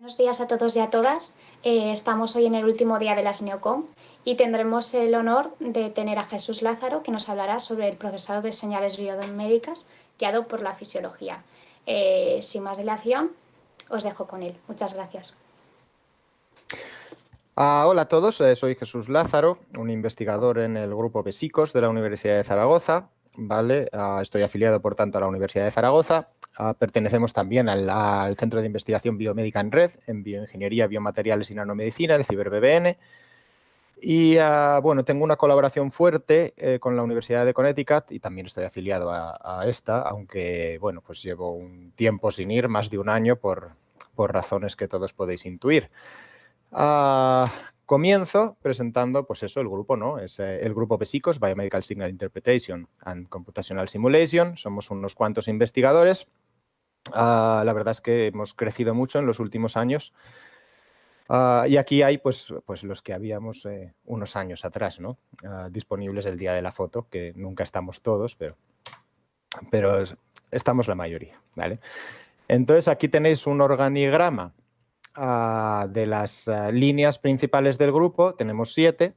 Buenos días a todos y a todas. Estamos hoy en el último día de las Neocom y tendremos el honor de tener a Jesús Lázaro, que nos hablará sobre el procesado de señales biomédicas guiado por la fisiología. Sin más dilación, os dejo con él. Muchas gracias. Hola a todos, soy Jesús Lázaro, un investigador en el grupo BESICOS de la Universidad de Zaragoza. ¿Vale? Estoy afiliado, por tanto, a la Universidad de Zaragoza. Pertenecemos también al Centro de Investigación Biomédica en Red, en Bioingeniería, Biomateriales y Nanomedicina, el CiberBBN. Y bueno, tengo una colaboración fuerte con la Universidad de Connecticut y también estoy afiliado a esta, aunque bueno, pues llevo un tiempo sin ir, más de un año, por razones que todos podéis intuir. Comienzo presentando, pues eso, el grupo, ¿no? Es el grupo BESICOS, Biomedical Signal Interpretation and Computational Simulation. Somos unos cuantos investigadores. La verdad es que hemos crecido mucho en los últimos años. Y aquí hay, pues los que habíamos unos años atrás, ¿no? Disponibles el día de la foto, que nunca estamos todos, pero estamos la mayoría, ¿vale? Entonces, aquí tenéis un organigrama de las líneas principales del grupo. Tenemos 7,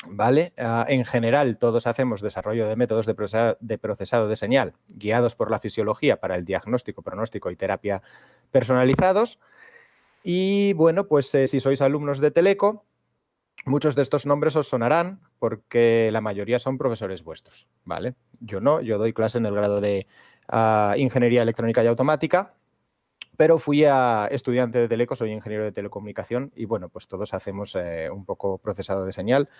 ¿vale? En general, todos hacemos desarrollo de métodos de procesado de señal guiados por la fisiología para el diagnóstico, pronóstico y terapia personalizados. Y bueno, pues si sois alumnos de Teleco, muchos de estos nombres os sonarán porque la mayoría son profesores vuestros, ¿vale? Yo no, yo doy clase en el grado de Ingeniería Electrónica y Automática, pero fui estudiante de Teleco, soy ingeniero de telecomunicación y bueno, pues todos hacemos un poco procesado de señal,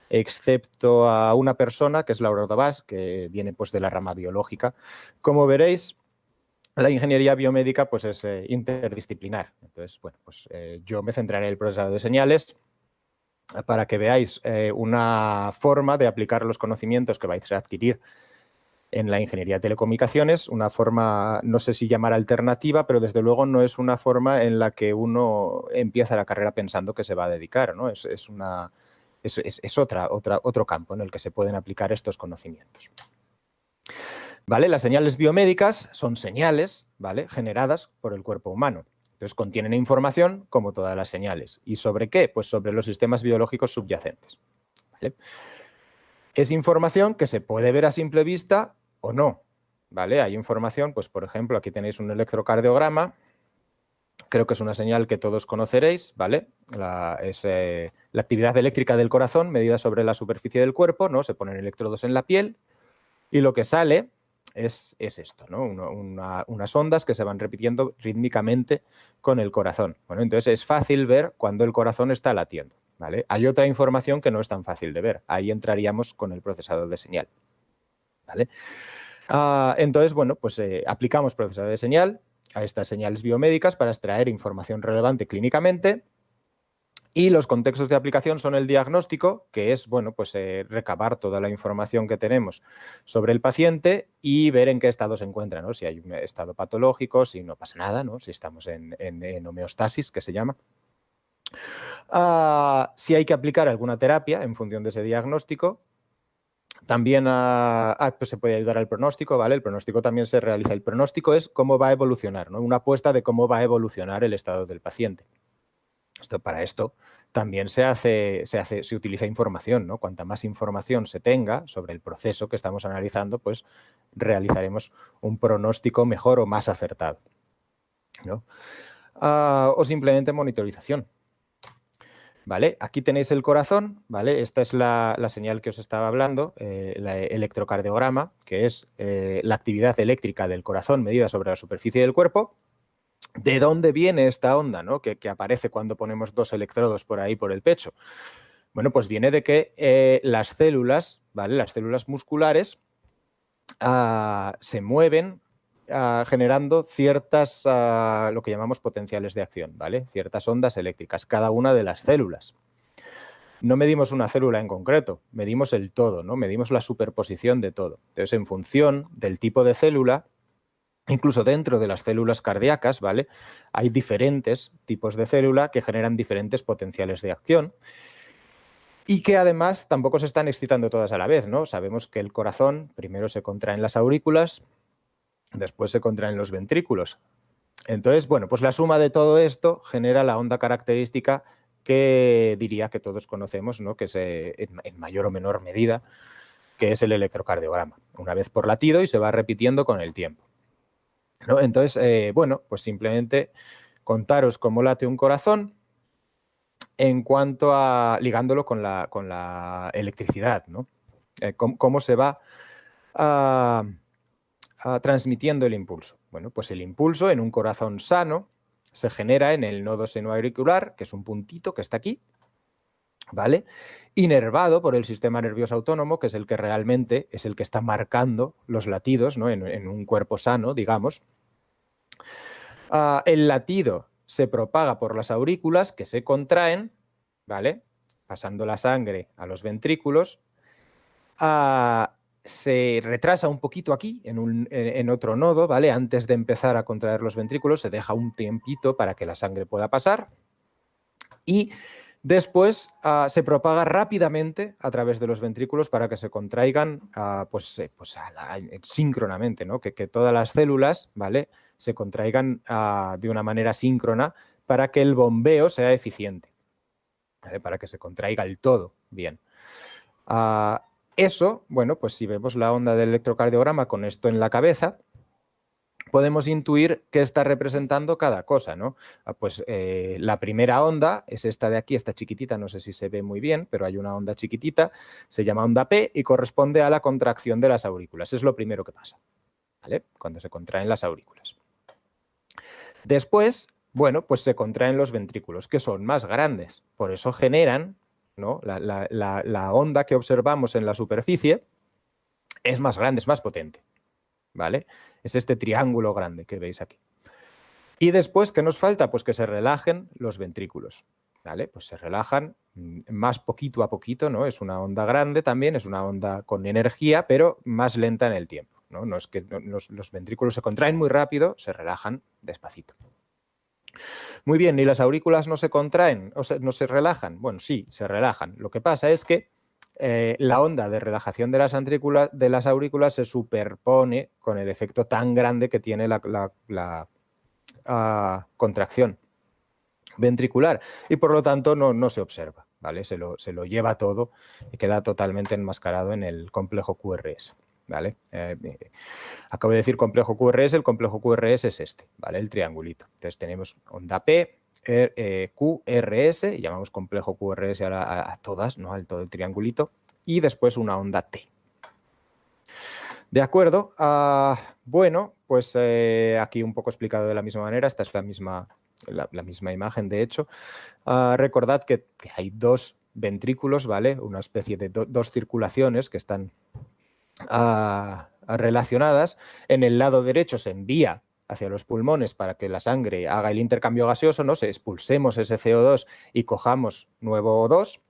excepto a una persona que es Laura Ordovás, que viene pues de la rama biológica. Como veréis, la ingeniería biomédica pues es interdisciplinar. Entonces, bueno, pues yo me centraré en el procesado de señales para que veáis una forma de aplicar los conocimientos que vais a adquirir en la ingeniería de telecomunicaciones, una forma, no sé si llamar alternativa, pero desde luego no es una forma en la que uno empieza la carrera pensando que se va a dedicar, ¿no? Es otro campo en el que se pueden aplicar estos conocimientos. ¿Vale? Las señales biomédicas son señales, ¿vale?, generadas por el cuerpo humano. Entonces, contienen información como todas las señales. ¿Y sobre qué? Pues sobre los sistemas biológicos subyacentes, ¿vale? Es información que se puede ver a simple vista o no, ¿vale? Hay información, pues por ejemplo, aquí tenéis un electrocardiograma, creo que es una señal que todos conoceréis, ¿vale? Es la actividad eléctrica del corazón medida sobre la superficie del cuerpo, ¿no? Se ponen electrodos en la piel y lo que sale es esto, ¿no? Unas ondas que se van repitiendo rítmicamente con el corazón. Bueno, entonces es fácil ver cuando el corazón está latiendo, ¿vale? Hay otra información que no es tan fácil de ver. Ahí entraríamos con el procesador de señal, ¿vale? Entonces, bueno, pues aplicamos procesador de señal a estas señales biomédicas para extraer información relevante clínicamente. Y los contextos de aplicación son el diagnóstico, que es, bueno, pues recabar toda la información que tenemos sobre el paciente y ver en qué estado se encuentra, ¿no? Si hay un estado patológico, si no pasa nada, ¿no? Si estamos en homeostasis, que se llama. Si hay que aplicar alguna terapia en función de ese diagnóstico. También pues se puede ayudar al pronóstico, ¿vale? El pronóstico también se realiza. El pronóstico es cómo va a evolucionar, ¿no? Una apuesta de cómo va a evolucionar el estado del paciente. Para esto también se utiliza información, ¿no? Cuanta más información se tenga sobre el proceso que estamos analizando, pues realizaremos un pronóstico mejor o más acertado, ¿no? O simplemente monitorización. ¿Vale? Aquí tenéis el corazón, ¿vale? Esta es la señal que os estaba hablando, el electrocardiograma, que es la actividad eléctrica del corazón medida sobre la superficie del cuerpo. ¿De dónde viene esta onda, ¿no? que aparece cuando ponemos 2 electrodos por ahí por el pecho? Bueno, pues viene de que las células, ¿vale?, las células musculares se mueven generando ciertas, lo que llamamos potenciales de acción, ¿vale? Ciertas ondas eléctricas, cada una de las células. No medimos una célula en concreto, medimos el todo, ¿no? Medimos la superposición de todo. Entonces, en función del tipo de célula, incluso dentro de las células cardíacas, ¿vale?, hay diferentes tipos de célula que generan diferentes potenciales de acción y que además tampoco se están excitando todas a la vez, ¿no? Sabemos que el corazón primero se contrae en las aurículas, después se contrae en los ventrículos. Entonces, bueno, pues la suma de todo esto genera la onda característica que diría que todos conocemos, ¿no? Que es en mayor o menor medida, que es el electrocardiograma. Una vez por latido y se va repitiendo con el tiempo, ¿no? Entonces, bueno, pues simplemente contaros cómo late un corazón en cuanto a ligándolo con la electricidad, ¿no? Cómo se va transmitiendo el impulso. Bueno, pues el impulso en un corazón sano se genera en el nodo senoauricular, que es un puntito que está aquí, ¿vale? Inervado por el sistema nervioso autónomo, que es el que realmente es el que está marcando los latidos, ¿no? En un cuerpo sano, digamos. El latido se propaga por las aurículas, que se contraen, ¿vale? Pasando la sangre a los ventrículos. Se retrasa un poquito aquí, en otro nodo, ¿vale? Antes de empezar a contraer los ventrículos, se deja un tiempito para que la sangre pueda pasar. Y después se propaga rápidamente a través de los ventrículos para que se contraigan síncronamente, ¿no? Que todas las células, ¿vale? Se contraigan de una manera síncrona para que el bombeo sea eficiente, ¿vale? Para que se contraiga el todo bien. Eso, bueno, pues si vemos la onda del electrocardiograma con esto en la cabeza, podemos intuir qué está representando cada cosa, ¿no? La primera onda es esta de aquí, esta chiquitita, no sé si se ve muy bien, pero hay una onda chiquitita, se llama onda P y corresponde a la contracción de las aurículas. Es lo primero que pasa, ¿vale? Cuando se contraen las aurículas. Después, bueno, pues se contraen los ventrículos, que son más grandes, por eso generan, ¿no? La onda que observamos en la superficie es más grande, es más potente, ¿vale? Es este triángulo grande que veis aquí. Y después, ¿qué nos falta? Pues que se relajen los ventrículos, ¿vale? Pues se relajan más poquito a poquito, ¿no? Es una onda grande también, es una onda con energía, pero más lenta en el tiempo, ¿no? No es que los ventrículos se contraen muy rápido, se relajan despacito. Muy bien, ¿y las aurículas no se contraen o no se relajan? Bueno, sí, se relajan. Lo que pasa es que la onda de relajación de las aurículas se superpone con el efecto tan grande que tiene la contracción ventricular y por lo tanto no se observa, ¿vale? Se lo lleva todo y queda totalmente enmascarado en el complejo QRS, ¿vale? Acabo de decir complejo QRS, el complejo QRS es este, ¿vale? El triangulito. Entonces tenemos onda P, QRS, y llamamos complejo QRS ahora a todas, ¿no? Al todo el triangulito, y después una onda T. De acuerdo, bueno, pues aquí un poco explicado de la misma manera, esta es la misma imagen, de hecho. Recordad que hay dos ventrículos, ¿vale? Una especie de dos circulaciones que están relacionadas. En el lado derecho se envía hacia los pulmones para que la sangre haga el intercambio gaseoso, ¿no? Se expulsemos ese CO2 y cojamos nuevo O2,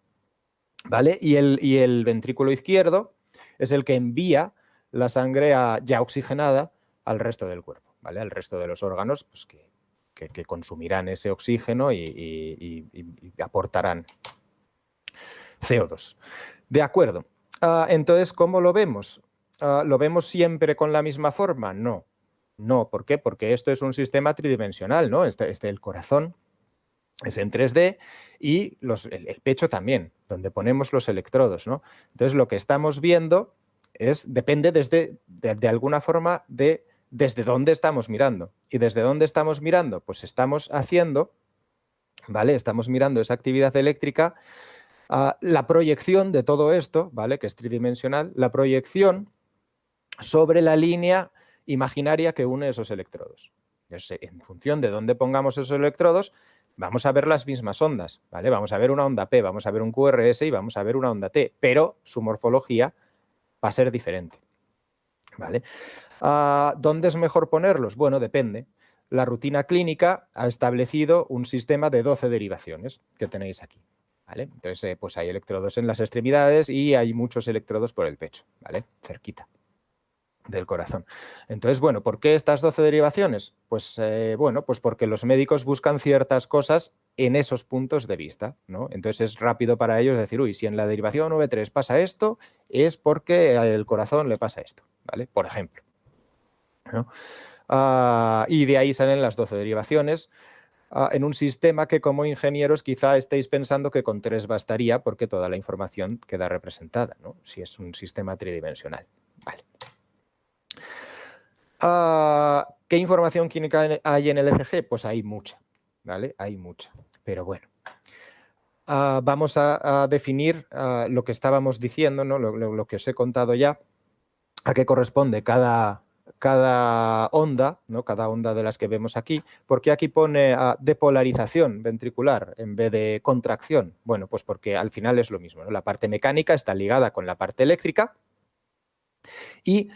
¿vale? Y el ventrículo izquierdo es el que envía la sangre ya oxigenada al resto del cuerpo, ¿vale? Al resto de los órganos, pues que consumirán ese oxígeno y aportarán CO2. De acuerdo. Entonces, ¿cómo lo vemos? ¿Lo vemos siempre con la misma forma? No. No, ¿por qué? Porque esto es un sistema tridimensional, ¿no? El corazón es en 3D y el pecho también, donde ponemos los electrodos, ¿no? Entonces, lo que estamos viendo depende de alguna forma desde dónde estamos mirando. ¿Y desde dónde estamos mirando? Pues estamos haciendo, ¿vale? Estamos mirando esa actividad eléctrica, la proyección de todo esto, ¿vale? Que es tridimensional, la proyección sobre la línea imaginaria que une esos electrodos. Entonces, en función de dónde pongamos esos electrodos, vamos a ver las mismas ondas, ¿vale? Vamos a ver una onda P, vamos a ver un QRS y vamos a ver una onda T, pero su morfología va a ser diferente, ¿vale? ¿Dónde es mejor ponerlos? Bueno, depende. La rutina clínica ha establecido un sistema de 12 derivaciones que tenéis aquí, ¿vale? Entonces, pues hay electrodos en las extremidades y hay muchos electrodos por el pecho, ¿vale? Cerquita del corazón. Entonces, bueno, ¿por qué estas 12 derivaciones? Pues, bueno, pues porque los médicos buscan ciertas cosas en esos puntos de vista, ¿no? Entonces es rápido para ellos decir, uy, si en la derivación V3 pasa esto, es porque al corazón le pasa esto, ¿vale? Por ejemplo, ¿no? y de ahí salen las 12 derivaciones en un sistema que como ingenieros quizá estéis pensando que con 3 bastaría porque toda la información queda representada, ¿no? Si es un sistema tridimensional. Vale. ¿Qué información química hay en el ECG? Pues hay mucha, ¿vale? Hay mucha, pero bueno. Vamos a definir lo que estábamos diciendo, ¿no? Lo que os he contado ya, a qué corresponde cada onda, ¿no? Cada onda de las que vemos aquí, porque aquí pone depolarización ventricular en vez de contracción. Bueno, pues porque al final es lo mismo, ¿no? La parte mecánica está ligada con la parte eléctrica y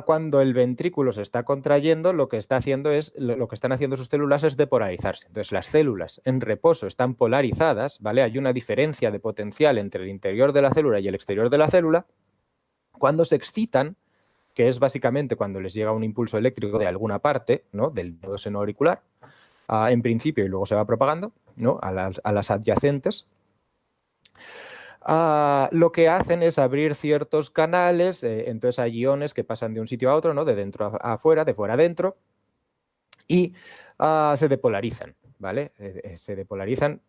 cuando el ventrículo se está contrayendo, lo que está haciendo lo que están haciendo sus células es depolarizarse. Entonces, las células en reposo están polarizadas, ¿vale? Hay una diferencia de potencial entre el interior de la célula y el exterior de la célula. Cuando se excitan, que es básicamente cuando les llega un impulso eléctrico de alguna parte, ¿no? Del nodo senoauricular, en principio, y luego se va propagando, ¿no? a las adyacentes. Lo que hacen es abrir ciertos canales, entonces hay iones que pasan de un sitio a otro, ¿no? De dentro a afuera, de fuera a dentro, y se depolarizan, ¿vale? Se depolarizan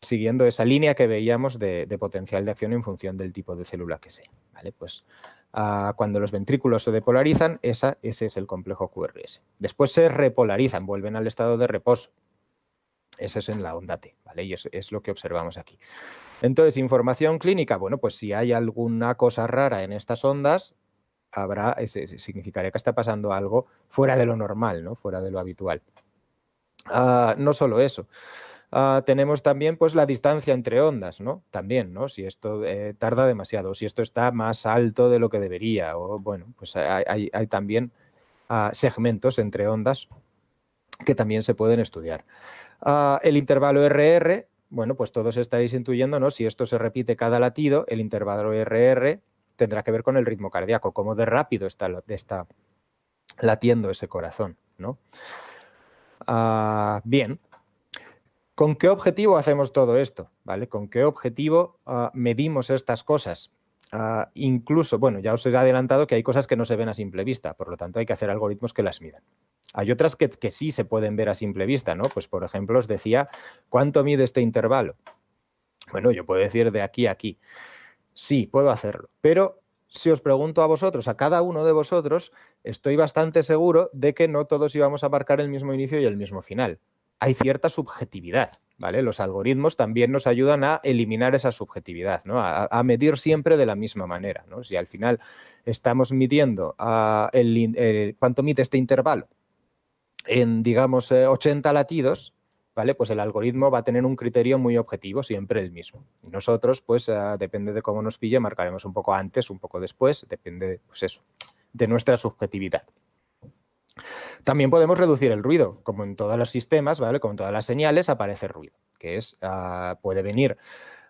siguiendo esa línea que veíamos de potencial de acción en función del tipo de célula que sea, ¿vale? Pues cuando los ventrículos se depolarizan, ese es el complejo QRS. Después se repolarizan, vuelven al estado de reposo. Ese es en la onda T, ¿vale? Y es lo que observamos aquí. Entonces, información clínica, bueno, pues si hay alguna cosa rara en estas ondas, significaría que está pasando algo fuera de lo normal, ¿no? Fuera de lo habitual. No solo eso. Tenemos también pues la distancia entre ondas, ¿no? También, ¿no? Si esto tarda demasiado, si esto está más alto de lo que debería, o bueno, pues hay también segmentos entre ondas que también se pueden estudiar. El intervalo RR, bueno, pues todos estaréis intuyendo, ¿no? Si esto se repite cada latido, el intervalo RR tendrá que ver con el ritmo cardíaco, cómo de rápido está latiendo ese corazón, ¿no? Bien. ¿Con qué objetivo hacemos todo esto? ¿Vale? ¿Con qué objetivo medimos estas cosas? Incluso, bueno, ya os he adelantado que hay cosas que no se ven a simple vista, por lo tanto hay que hacer algoritmos que las midan. Hay otras que sí se pueden ver a simple vista, ¿no? Pues por ejemplo os decía, ¿cuánto mide este intervalo? Bueno, yo puedo decir de aquí a aquí. Sí, puedo hacerlo, pero si os pregunto a vosotros, a cada uno de vosotros, estoy bastante seguro de que no todos íbamos a marcar el mismo inicio y el mismo final. Hay cierta subjetividad, ¿vale? Los algoritmos también nos ayudan a eliminar esa subjetividad, ¿no? A medir siempre de la misma manera, ¿no? Si al final estamos midiendo cuánto mide este intervalo en, digamos, 80 latidos, ¿vale? Pues el algoritmo va a tener un criterio muy objetivo, siempre el mismo. Y nosotros, pues, depende de cómo nos pille, marcaremos un poco antes, un poco después, depende, pues eso, de nuestra subjetividad. También podemos reducir el ruido, como en todos los sistemas, ¿vale? Como en todas las señales aparece ruido, que puede venir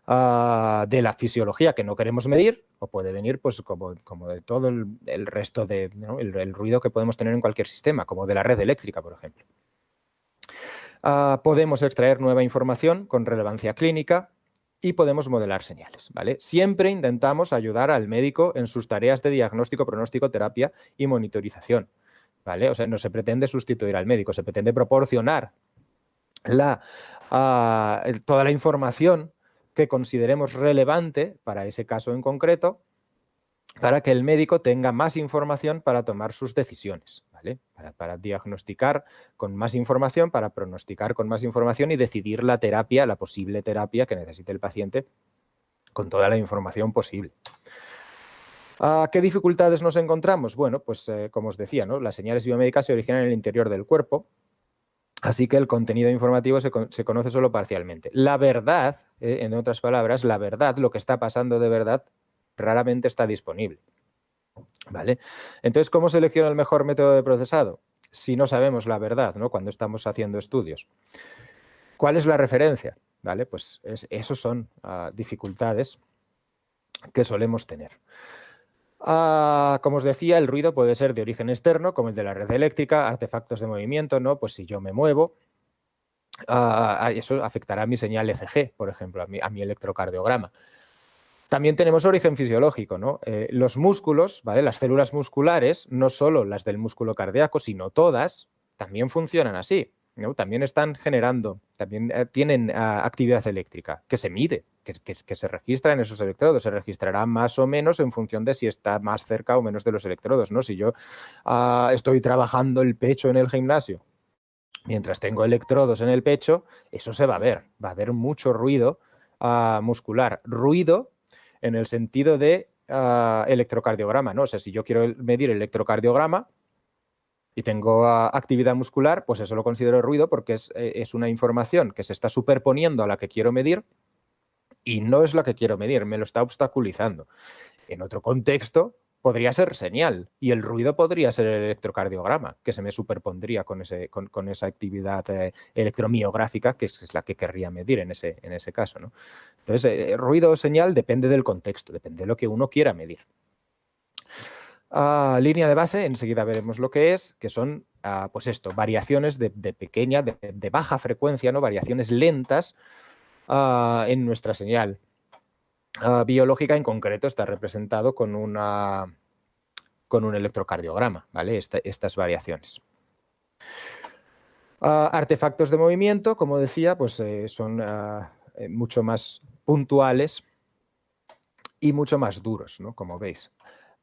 de la fisiología que no queremos medir o puede venir pues como de todo el resto de, ¿no? el ruido que podemos tener en cualquier sistema, como de la red eléctrica, por ejemplo. Podemos extraer nueva información con relevancia clínica y podemos modelar señales, ¿vale? Siempre intentamos ayudar al médico en sus tareas de diagnóstico, pronóstico, terapia y monitorización, ¿vale? O sea, no se pretende sustituir al médico, se pretende proporcionar toda la información que consideremos relevante para ese caso en concreto, para que el médico tenga más información para tomar sus decisiones, ¿vale? Para diagnosticar con más información, para pronosticar con más información y decidir la terapia, la posible terapia que necesite el paciente con toda la información posible. ¿Qué dificultades nos encontramos? Bueno, pues como os decía, ¿no? Las señales biomédicas se originan en el interior del cuerpo, así que el contenido informativo se conoce solo parcialmente. La verdad, en otras palabras, la verdad, lo que está pasando de verdad, raramente está disponible, ¿vale? Entonces, ¿cómo selecciona el mejor método de procesado? Si no sabemos la verdad, ¿no? Cuando estamos haciendo estudios. ¿Cuál es la referencia? ¿Vale? Pues esos son dificultades que solemos tener. Como os decía, el ruido puede ser de origen externo, como el de la red eléctrica, artefactos de movimiento, ¿no? Pues si yo me muevo, eso afectará a mi señal ECG, por ejemplo, a mi electrocardiograma. También tenemos origen fisiológico, ¿no? Los músculos, ¿vale? Las células musculares, no solo las del músculo cardíaco, sino todas, también funcionan así, ¿no? También están generando, también tienen actividad eléctrica que se mide, que se registra en esos electrodos. Se registrará más o menos en función de si está más cerca o menos de los electrodos, ¿no? Si yo estoy trabajando el pecho en el gimnasio, mientras tengo electrodos en el pecho, eso se va a haber mucho ruido muscular. Ruido en el sentido de electrocardiograma, ¿no? O sea, si yo quiero medir el electrocardiograma y tengo actividad muscular, pues eso lo considero ruido porque es una información que se está superponiendo a la que quiero medir y no es la que quiero medir, me lo está obstaculizando. En otro contexto podría ser señal y el ruido podría ser el electrocardiograma, que se me superpondría con esa actividad electromiográfica, que es la que querría medir en ese caso, ¿no? Entonces, ruido o señal depende del contexto, depende de lo que uno quiera medir. Línea de base, enseguida veremos lo que es, que son, pues esto, variaciones de pequeña, de baja frecuencia, ¿no? Variaciones lentas en nuestra señal. Biológica en concreto está representado con un electrocardiograma, ¿vale? Estas variaciones. Artefactos de movimiento, como decía, pues son mucho más puntuales y mucho más duros, ¿no? Como veis.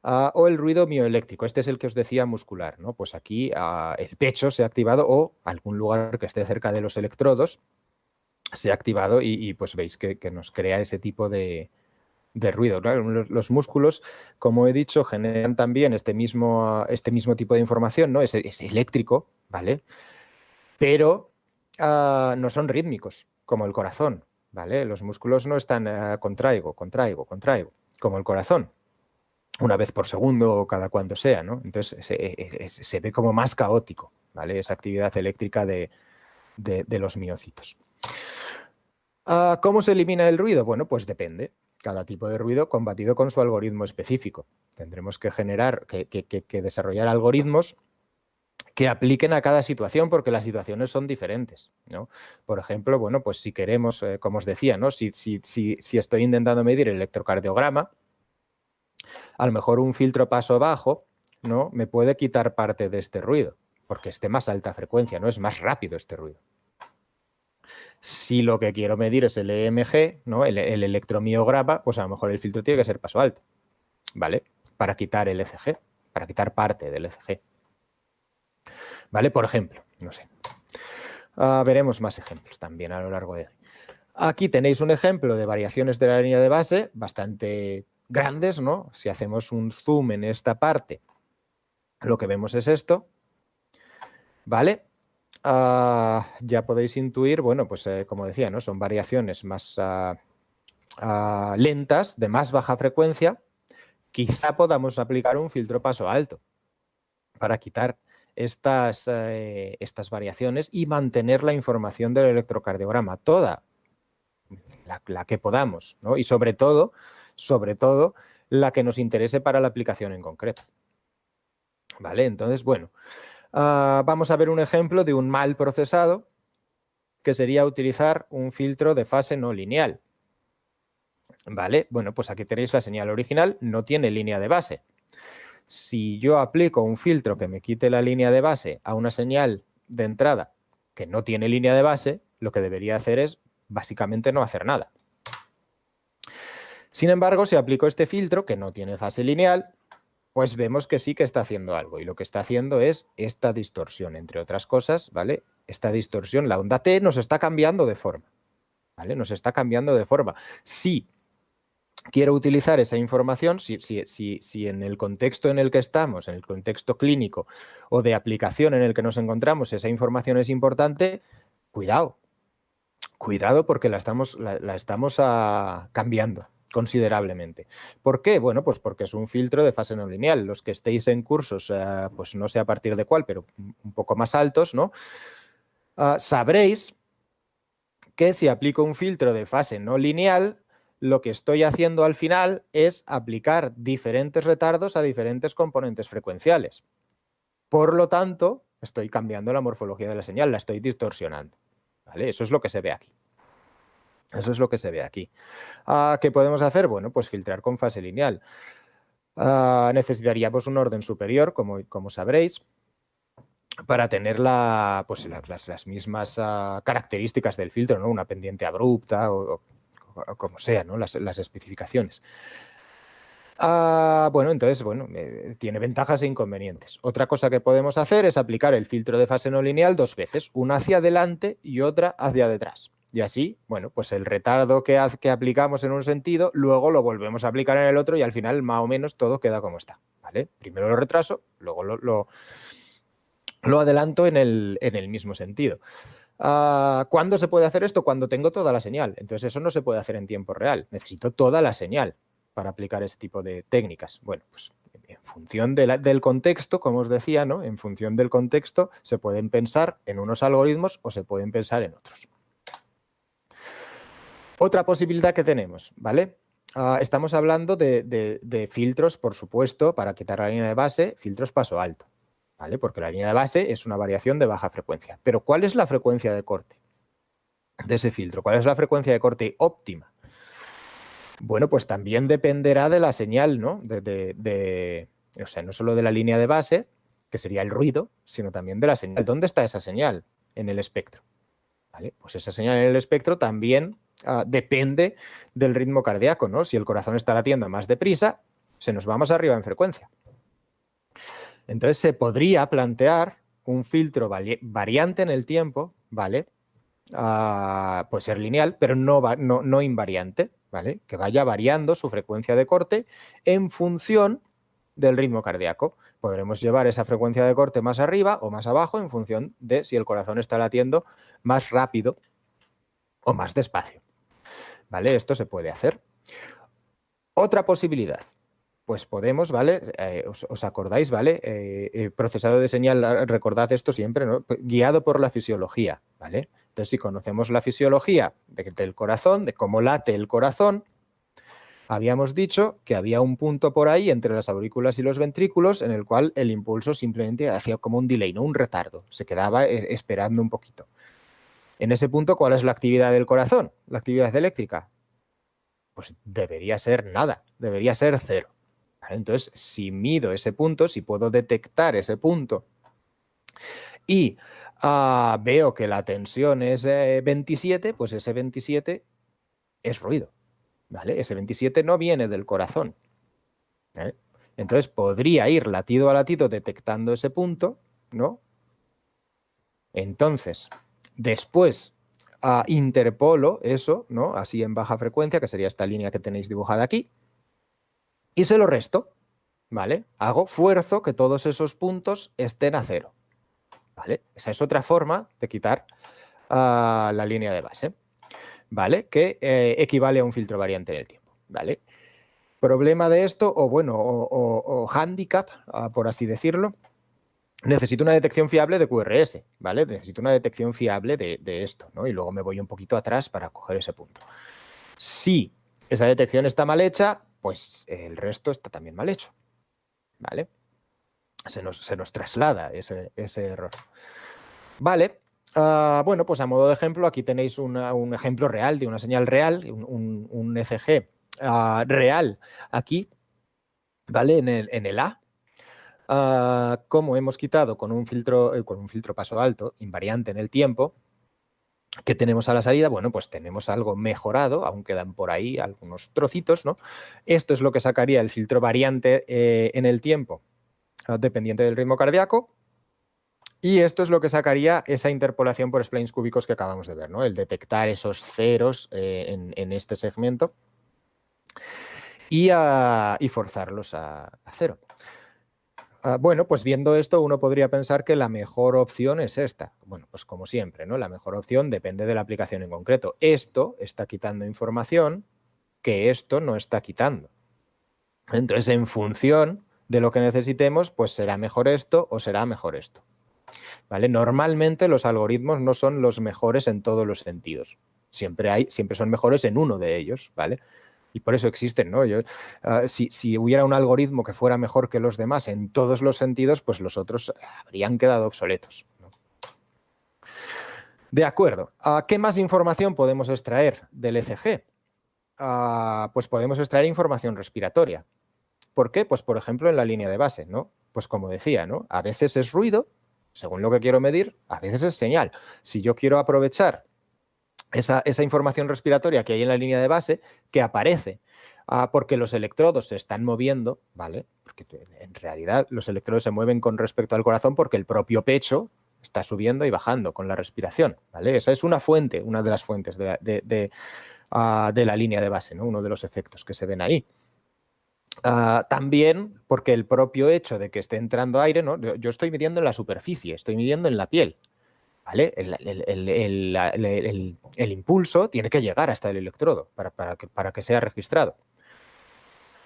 O el ruido mioeléctrico, este es el que os decía muscular, ¿no? Pues aquí el pecho se ha activado o algún lugar que esté cerca de los electrodos se ha activado y pues veis que nos crea ese tipo de ruido, ¿no? Los músculos, como he dicho, generan también este mismo tipo de información, ¿no? Es eléctrico, ¿vale? Pero no son rítmicos, como el corazón, ¿vale? Los músculos no están contraigo, como el corazón, una vez por segundo o cada cuanto sea, ¿no? Entonces se ve como más caótico, ¿vale? Esa actividad eléctrica de los miocitos. ¿Cómo se elimina el ruido? Bueno, pues depende. Cada tipo de ruido combatido con su algoritmo específico. Tendremos que desarrollar algoritmos que apliquen a cada situación porque las situaciones son diferentes, ¿no? Por ejemplo, bueno, pues si queremos, como os decía, ¿no? Si estoy intentando medir el electrocardiograma, a lo mejor un filtro paso bajo, ¿no? Me puede quitar parte de este ruido porque esté más alta frecuencia, ¿no? Es más rápido este ruido. Si lo que quiero medir es el EMG, ¿no? el electromiograma, pues a lo mejor el filtro tiene que ser paso alto, ¿vale? Para quitar el ECG, para quitar parte del ECG. ¿Vale? Por ejemplo, no sé. Veremos más ejemplos también a lo largo de hoy. Aquí tenéis un ejemplo de variaciones de la línea de base bastante grandes, ¿no? Si hacemos un zoom en esta parte, lo que vemos es esto, ¿vale? Ya podéis intuir, bueno, pues como decía, ¿no? Son variaciones más lentas, de más baja frecuencia. Quizá podamos aplicar un filtro paso alto para quitar estas variaciones y mantener la información del electrocardiograma, toda la que podamos, ¿no? Y sobre todo, la que nos interese para la aplicación en concreto. ¿Vale? Entonces, bueno, vamos a ver un ejemplo de un mal procesado que sería utilizar un filtro de fase no lineal. ¿Vale? Bueno, pues aquí tenéis la señal original, no tiene línea de base. Si yo aplico un filtro que me quite la línea de base a una señal de entrada que no tiene línea de base, lo que debería hacer es básicamente no hacer nada. Sin embargo, si aplico este filtro que no tiene fase lineal, pues vemos que sí que está haciendo algo y lo que está haciendo es esta distorsión, entre otras cosas, ¿vale? Esta distorsión, la onda T nos está cambiando de forma, ¿vale? Nos está cambiando de forma. Si quiero utilizar esa información, si en el contexto en el que estamos, en el contexto clínico o de aplicación en el que nos encontramos, esa información es importante, cuidado porque la estamos cambiando considerablemente. ¿Por qué? Bueno, pues porque es un filtro de fase no lineal. Los que estéis en cursos, pues no sé a partir de cuál, pero un poco más altos, ¿no? Sabréis que si aplico un filtro de fase no lineal, lo que estoy haciendo al final es aplicar diferentes retardos a diferentes componentes frecuenciales. Por lo tanto, estoy cambiando la morfología de la señal, la estoy distorsionando, ¿vale? Eso es lo que se ve aquí. Eso es lo que se ve aquí. ¿Qué podemos hacer? Bueno, pues filtrar con fase lineal. Necesitaríamos un orden superior, como sabréis, para tener pues, las mismas características del filtro, ¿no? Una pendiente abrupta o como sea, ¿no? Las especificaciones. Bueno, entonces, tiene ventajas e inconvenientes. Otra cosa que podemos hacer es aplicar el filtro de fase no lineal 2 veces, una hacia adelante y otra hacia detrás. Y así, bueno, pues el retardo que aplicamos en un sentido, luego lo volvemos a aplicar en el otro y al final más o menos todo queda como está, ¿vale? Primero lo retraso, luego lo adelanto en el mismo sentido. ¿Cuándo se puede hacer esto? Cuando tengo toda la señal. Entonces eso no se puede hacer en tiempo real. Necesito toda la señal para aplicar ese tipo de técnicas. Bueno, pues en función del contexto, como os decía, ¿no? En función del contexto se pueden pensar en unos algoritmos o se pueden pensar en otros. Otra posibilidad que tenemos, ¿vale? Estamos hablando de filtros, por supuesto, para quitar la línea de base, filtros paso alto, ¿vale? Porque la línea de base es una variación de baja frecuencia. Pero ¿cuál es la frecuencia de corte de ese filtro? ¿Cuál es la frecuencia de corte óptima? Bueno, pues también dependerá de la señal, ¿no? O sea, no solo de la línea de base, que sería el ruido, sino también de la señal. ¿Dónde está esa señal? En el espectro. ¿Vale? Pues esa señal en el espectro también depende del ritmo cardíaco, ¿no? Si el corazón está latiendo más deprisa, se nos va más arriba en frecuencia. Entonces se podría plantear un filtro variante en el tiempo, ¿vale? Puede ser lineal, pero no invariante, ¿vale? Que vaya variando su frecuencia de corte en función del ritmo cardíaco. Podremos llevar esa frecuencia de corte más arriba o más abajo en función de si el corazón está latiendo más rápido o más despacio, ¿vale? Esto se puede hacer. Otra posibilidad, pues podemos, ¿vale? ¿Os acordáis, ¿vale? Procesado de señal, recordad esto siempre, ¿no? Guiado por la fisiología, ¿vale? Entonces, si conocemos la fisiología del corazón, de cómo late el corazón, habíamos dicho que había un punto por ahí entre las aurículas y los ventrículos en el cual el impulso simplemente hacía como un delay, ¿no? Un retardo, se quedaba esperando un poquito. En ese punto, ¿cuál es la actividad del corazón? La actividad eléctrica. Pues debería ser nada, debería ser 0. ¿Vale? Entonces, si mido ese punto, si puedo detectar ese punto y veo que la tensión es 27, pues ese 27 es ruido, ¿vale? Ese 27 no viene del corazón, ¿eh? Entonces, podría ir latido a latido detectando ese punto, ¿no? Entonces, después interpolo eso, ¿no? Así en baja frecuencia, que sería esta línea que tenéis dibujada aquí, y se lo resto, ¿vale? Fuerzo que todos esos puntos estén a 0, ¿vale? Esa es otra forma de quitar la línea de base, ¿vale? Que equivale a un filtro variante en el tiempo, ¿vale? Problema de esto, o hándicap, por así decirlo, necesito una detección fiable de QRS, ¿vale? Necesito una detección fiable de esto, ¿no? Y luego me voy un poquito atrás para coger ese punto. Si esa detección está mal hecha, pues el resto está también mal hecho, ¿vale? Se nos traslada ese error. Vale, bueno, pues a modo de ejemplo, aquí tenéis un ejemplo real de una señal real, un ECG real aquí, ¿vale? En el A. Como hemos quitado con un filtro paso alto, invariante en el tiempo, que tenemos a la salida, bueno, pues tenemos algo mejorado, aún quedan por ahí algunos trocitos, ¿no? Esto es lo que sacaría el filtro variante en el tiempo, dependiente del ritmo cardíaco, y esto es lo que sacaría esa interpolación por splines cúbicos que acabamos de ver, ¿no? El detectar esos ceros en este segmento y forzarlos a 0. Bueno, pues viendo esto uno podría pensar que la mejor opción es esta. Bueno, pues como siempre, ¿no? La mejor opción depende de la aplicación en concreto. Esto está quitando información que esto no está quitando. Entonces, en función de lo que necesitemos, pues será mejor esto o será mejor esto, ¿vale? Normalmente los algoritmos no son los mejores en todos los sentidos. Siempre son mejores en uno de ellos, ¿vale? Y por eso existen, ¿no? Si hubiera un algoritmo que fuera mejor que los demás en todos los sentidos, pues los otros habrían quedado obsoletos, ¿no? De acuerdo. ¿Qué más información podemos extraer del ECG? Pues podemos extraer información respiratoria. ¿Por qué? Pues por ejemplo en la línea de base, ¿no? Pues como decía, ¿no? A veces es ruido, según lo que quiero medir, a veces es señal. Si yo quiero aprovechar esa información respiratoria que hay en la línea de base, que aparece porque los electrodos se están moviendo, ¿vale? Porque en realidad los electrodos se mueven con respecto al corazón porque el propio pecho está subiendo y bajando con la respiración, ¿vale? Esa es una fuente, una de las fuentes de la línea de base, ¿no? Uno de los efectos que se ven ahí. También porque el propio hecho de que esté entrando aire, ¿no? Yo estoy midiendo en la superficie, estoy midiendo en la piel, ¿vale? El impulso tiene que llegar hasta el electrodo para que sea registrado.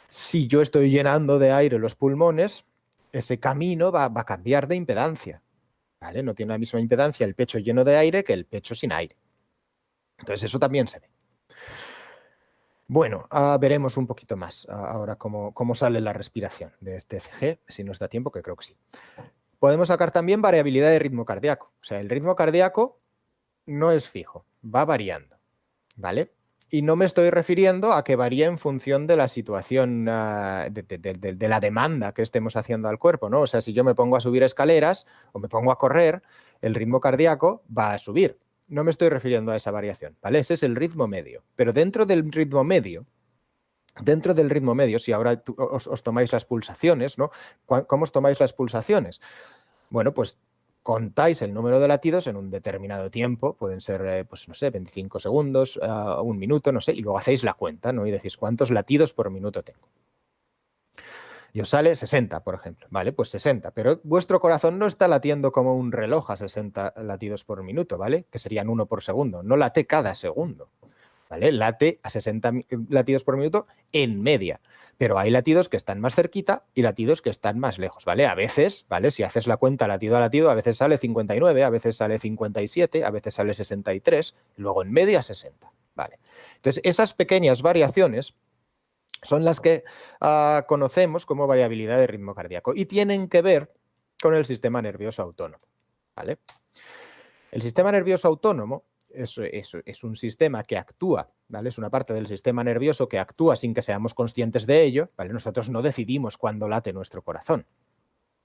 Si yo estoy llenando de aire los pulmones, ese camino va a cambiar de impedancia, ¿vale? No tiene la misma impedancia el pecho lleno de aire que el pecho sin aire. Entonces eso también se ve. Bueno, veremos un poquito más ahora cómo sale la respiración de este ECG, si nos da tiempo, que creo que sí. Podemos sacar también variabilidad de ritmo cardíaco. O sea, el ritmo cardíaco no es fijo, va variando, ¿vale? Y no me estoy refiriendo a que varíe en función de la situación, de la demanda que estemos haciendo al cuerpo, ¿no? O sea, si yo me pongo a subir escaleras o me pongo a correr, el ritmo cardíaco va a subir. No me estoy refiriendo a esa variación, ¿vale? Ese es el ritmo medio. Pero dentro del ritmo medio, si ahora os tomáis las pulsaciones, ¿no? ¿Cómo os tomáis las pulsaciones? Bueno, pues contáis el número de latidos en un determinado tiempo, pueden ser, pues no sé, 25 segundos, un minuto, no sé, y luego hacéis la cuenta, ¿no? Y decís, ¿cuántos latidos por minuto tengo? Y os sale 60, por ejemplo. Vale, pues 60. Pero vuestro corazón no está latiendo como un reloj a 60 latidos por minuto, ¿vale? Que serían 1 por segundo. No late cada segundo, ¿vale? Late a 60 latidos por minuto en media. Pero hay latidos que están más cerquita y latidos que están más lejos, ¿vale? A veces, ¿vale? Si haces la cuenta latido a latido, a veces sale 59, a veces sale 57, a veces sale 63, y luego en media 60, ¿vale? Entonces, esas pequeñas variaciones son las que conocemos como variabilidad de ritmo cardíaco y tienen que ver con el sistema nervioso autónomo, ¿vale? El sistema nervioso autónomo es un sistema que actúa, ¿vale? Es una parte del sistema nervioso que actúa sin que seamos conscientes de ello, ¿vale? Nosotros no decidimos cuándo late nuestro corazón.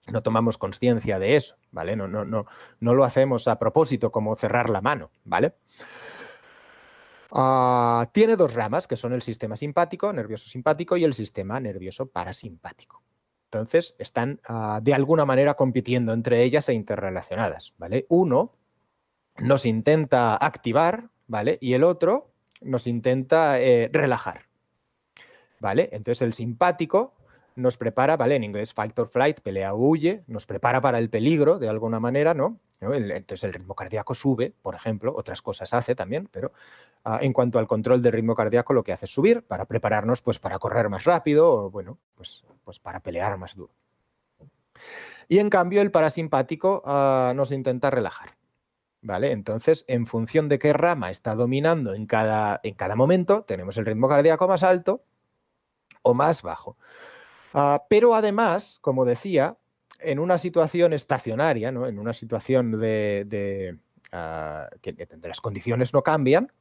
No tomamos conciencia de eso, ¿vale? No lo hacemos a propósito como cerrar la mano, ¿vale? Tiene dos ramas, que son el sistema simpático, nervioso simpático, y el sistema nervioso parasimpático. Entonces, están de alguna manera compitiendo entre ellas e interrelacionadas, ¿vale? Uno nos intenta activar, ¿vale? Y el otro nos intenta relajar, ¿vale? Entonces, el simpático nos prepara, ¿vale? En inglés, fight or flight, pelea o huye, nos prepara para el peligro de alguna manera, ¿no? Entonces, el ritmo cardíaco sube, por ejemplo, otras cosas hace también, pero en cuanto al control del ritmo cardíaco, lo que hace es subir para prepararnos, pues, para correr más rápido o, bueno, pues para pelear más duro. Y en cambio, el parasimpático nos intenta relajar, ¿vale? Entonces, en función de qué rama está dominando en cada momento, tenemos el ritmo cardíaco más alto o más bajo. Pero además, como decía, en una situación estacionaria, ¿no? En una situación donde las condiciones no cambian,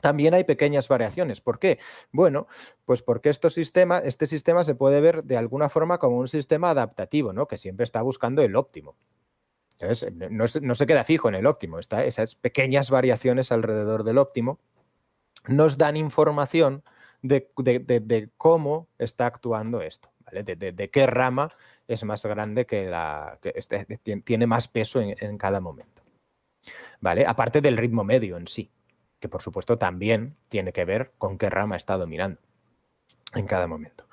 también hay pequeñas variaciones. ¿Por qué? Bueno, pues porque este sistema se puede ver de alguna forma como un sistema adaptativo, ¿no? Que siempre está buscando el óptimo. Entonces, no se queda fijo en el óptimo. Esas pequeñas variaciones alrededor del óptimo nos dan información de cómo está actuando esto, ¿vale? De qué rama es más grande tiene más peso en cada momento, ¿vale? Aparte del ritmo medio en sí, que por supuesto también tiene que ver con qué rama está dominando en cada momento.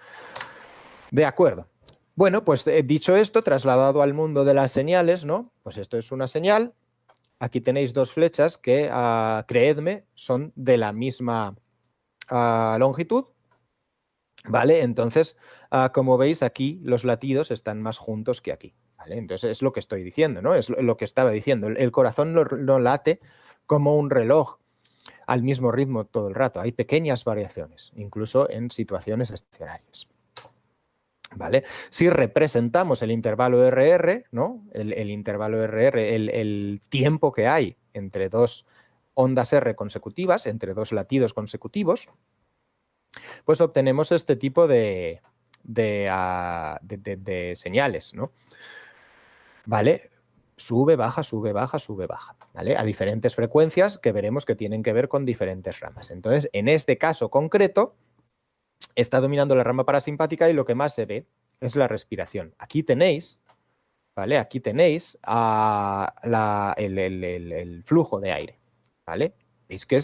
De acuerdo. Bueno, pues dicho esto, trasladado al mundo de las señales, ¿no? Pues esto es una señal. Aquí tenéis dos flechas que, creedme, son de la misma longitud, ¿vale? Entonces, como veis, aquí los latidos están más juntos que aquí, ¿vale? Entonces es lo que estoy diciendo, ¿no? Es lo que estaba diciendo. El corazón no late como un reloj al mismo ritmo todo el rato. Hay pequeñas variaciones, incluso en situaciones estacionarias, ¿vale? Si representamos el intervalo RR, ¿no? El intervalo RR, el tiempo que hay entre dos ondas R consecutivas, entre dos latidos consecutivos, pues obtenemos este tipo de señales, ¿no? ¿Vale? Sube, baja, sube, baja, sube, baja, ¿vale? A diferentes frecuencias que veremos que tienen que ver con diferentes ramas. Entonces, en este caso concreto, está dominando la rama parasimpática y lo que más se ve es la respiración. Aquí tenéis, ¿vale? Aquí tenéis el flujo de aire, ¿vale? Veis que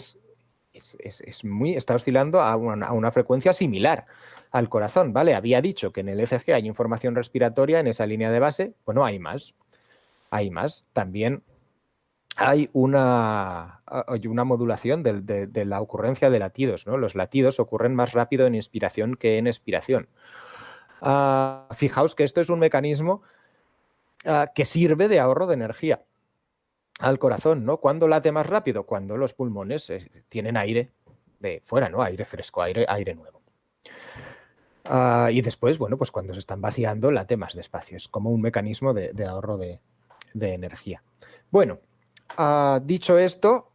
está oscilando a una frecuencia similar al corazón, ¿vale? Había dicho que en el ECG hay información respiratoria en esa línea de base. Bueno, hay más. Hay más. También hay una modulación de la ocurrencia de latidos, ¿no? Los latidos ocurren más rápido en inspiración que en expiración. Fijaos que esto es un mecanismo que sirve de ahorro de energía al corazón, ¿no? ¿Cuándo late más rápido? Cuando los pulmones tienen aire de fuera, ¿no? Aire fresco, aire nuevo. Y después, bueno, pues cuando se están vaciando, late más despacio. Es como un mecanismo de ahorro de energía. Bueno, dicho esto,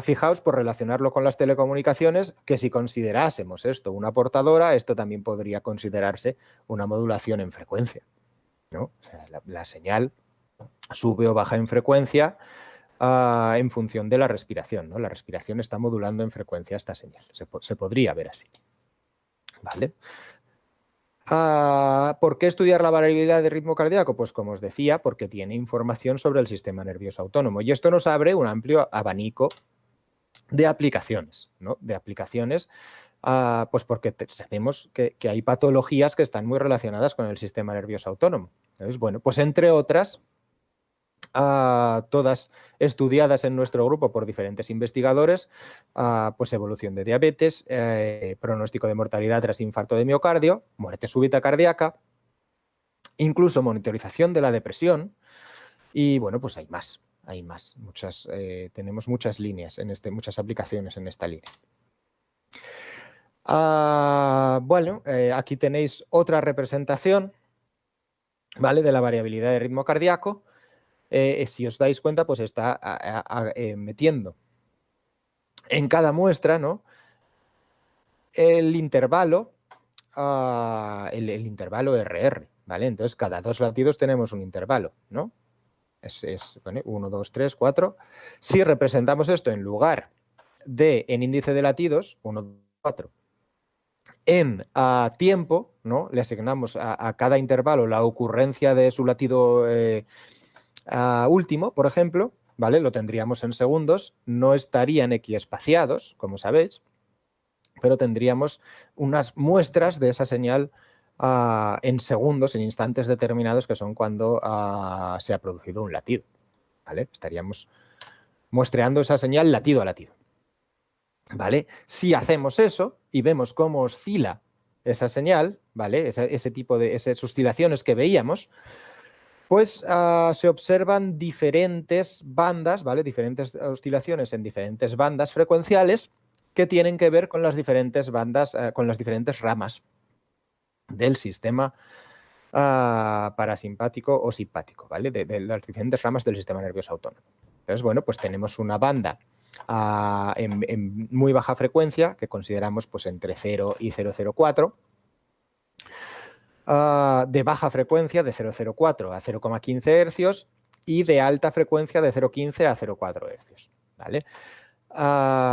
fijaos, por relacionarlo con las telecomunicaciones, que si considerásemos esto una portadora, esto también podría considerarse una modulación en frecuencia, ¿no? O sea, la señal sube o baja en frecuencia en función de la respiración, ¿no? La respiración está modulando en frecuencia esta señal. Se podría ver así, ¿vale? ¿Por qué estudiar la variabilidad de ritmo cardíaco? Pues como os decía, porque tiene información sobre el sistema nervioso autónomo y esto nos abre un amplio abanico de aplicaciones, ¿no? De aplicaciones, pues porque sabemos que hay patologías que están muy relacionadas con el sistema nervioso autónomo. Entonces, bueno, pues entre otras, todas estudiadas en nuestro grupo por diferentes investigadores, pues evolución de diabetes, pronóstico de mortalidad tras infarto de miocardio, muerte súbita cardíaca, incluso monitorización de la depresión y bueno, pues hay más, tenemos muchas líneas muchas aplicaciones en esta línea. Bueno, aquí tenéis otra representación, ¿vale? De la variabilidad de ritmo cardíaco. Si os dais cuenta, pues está metiendo en cada muestra, ¿no? El intervalo, el intervalo RR, ¿vale? Entonces, cada 2 latidos tenemos un intervalo, ¿no? Bueno, 1, 2, 3, 4. Si representamos esto en lugar de en índice de latidos, 1, 2, 4, en tiempo, ¿no? Le asignamos a cada intervalo la ocurrencia de su latido último, por ejemplo, ¿vale? Lo tendríamos en segundos, no estarían equiespaciados, como sabéis, pero tendríamos unas muestras de esa señal en segundos, en instantes determinados, que son cuando se ha producido un latido, ¿vale? Estaríamos muestreando esa señal latido a latido, ¿vale? Si hacemos eso y vemos cómo oscila esa señal, ¿vale? Ese tipo de esas oscilaciones que veíamos, pues se observan diferentes bandas, ¿vale? Diferentes oscilaciones en diferentes bandas frecuenciales que tienen que ver con las diferentes bandas, con las diferentes ramas del sistema parasimpático o simpático, ¿vale? De las diferentes ramas del sistema nervioso autónomo. Entonces, bueno, pues tenemos una banda en muy baja frecuencia que consideramos pues entre 0 y 0,04. De baja frecuencia de 0,04 a 0,15 hercios y de alta frecuencia de 0,15 a 0,4 hercios, ¿vale?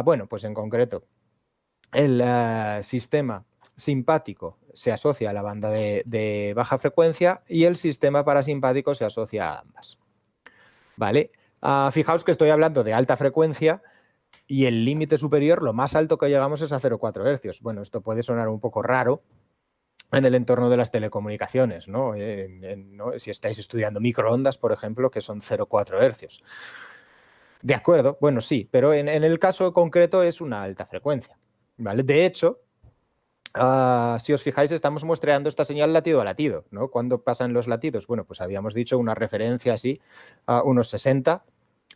Bueno, pues en concreto, el sistema simpático se asocia a la banda de baja frecuencia y el sistema parasimpático se asocia a ambas, ¿vale? Fijaos que estoy hablando de alta frecuencia y el límite superior, lo más alto que llegamos es a 0,4 hercios. Bueno, esto puede sonar un poco raro en el entorno de las telecomunicaciones, ¿no? ¿no? Si estáis estudiando microondas, por ejemplo, que son 0,4 hercios. De acuerdo, bueno, sí, pero en el caso concreto es una alta frecuencia, ¿vale? De hecho, si os fijáis, estamos muestreando esta señal latido a latido, ¿no? ¿Cuándo pasan los latidos? Bueno, pues habíamos dicho una referencia así, a unos 60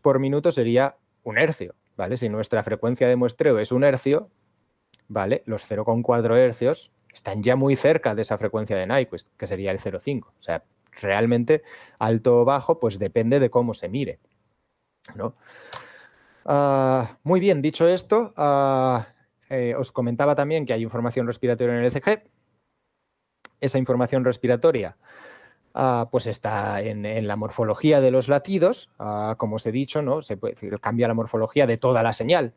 por minuto sería un hercio, ¿vale? Si nuestra frecuencia de muestreo es un hercio, ¿vale? Los 0,4 hercios están ya muy cerca de esa frecuencia de Nyquist, que sería el 0,5. O sea, realmente alto o bajo, pues depende de cómo se mire, ¿no? Muy bien, dicho esto, os comentaba también que hay información respiratoria en el ECG. Esa información respiratoria pues está en la morfología de los latidos, como os he dicho, ¿no? Cambia la morfología de toda la señal,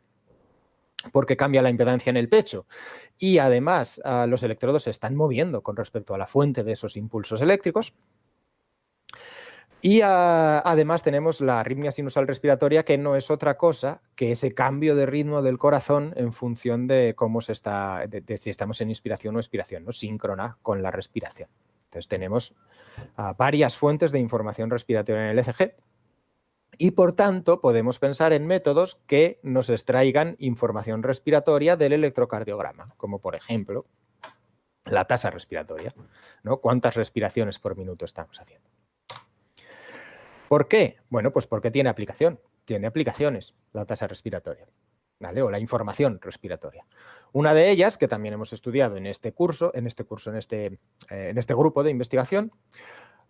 porque cambia la impedancia en el pecho. Y además los electrodos se están moviendo con respecto a la fuente de esos impulsos eléctricos. Y además tenemos la arritmia sinusal respiratoria, que no es otra cosa que ese cambio de ritmo del corazón en función de cómo se está, de si estamos en inspiración o expiración, ¿no? Síncrona con la respiración. Entonces tenemos varias fuentes de información respiratoria en el ECG y por tanto podemos pensar en métodos que nos extraigan información respiratoria del electrocardiograma, como por ejemplo la tasa respiratoria, ¿no? ¿Cuántas respiraciones por minuto estamos haciendo? ¿Por qué? Bueno, pues porque tiene aplicación, tiene aplicaciones la tasa respiratoria, ¿vale? O la información respiratoria. Una de ellas, que también hemos estudiado en este grupo de investigación,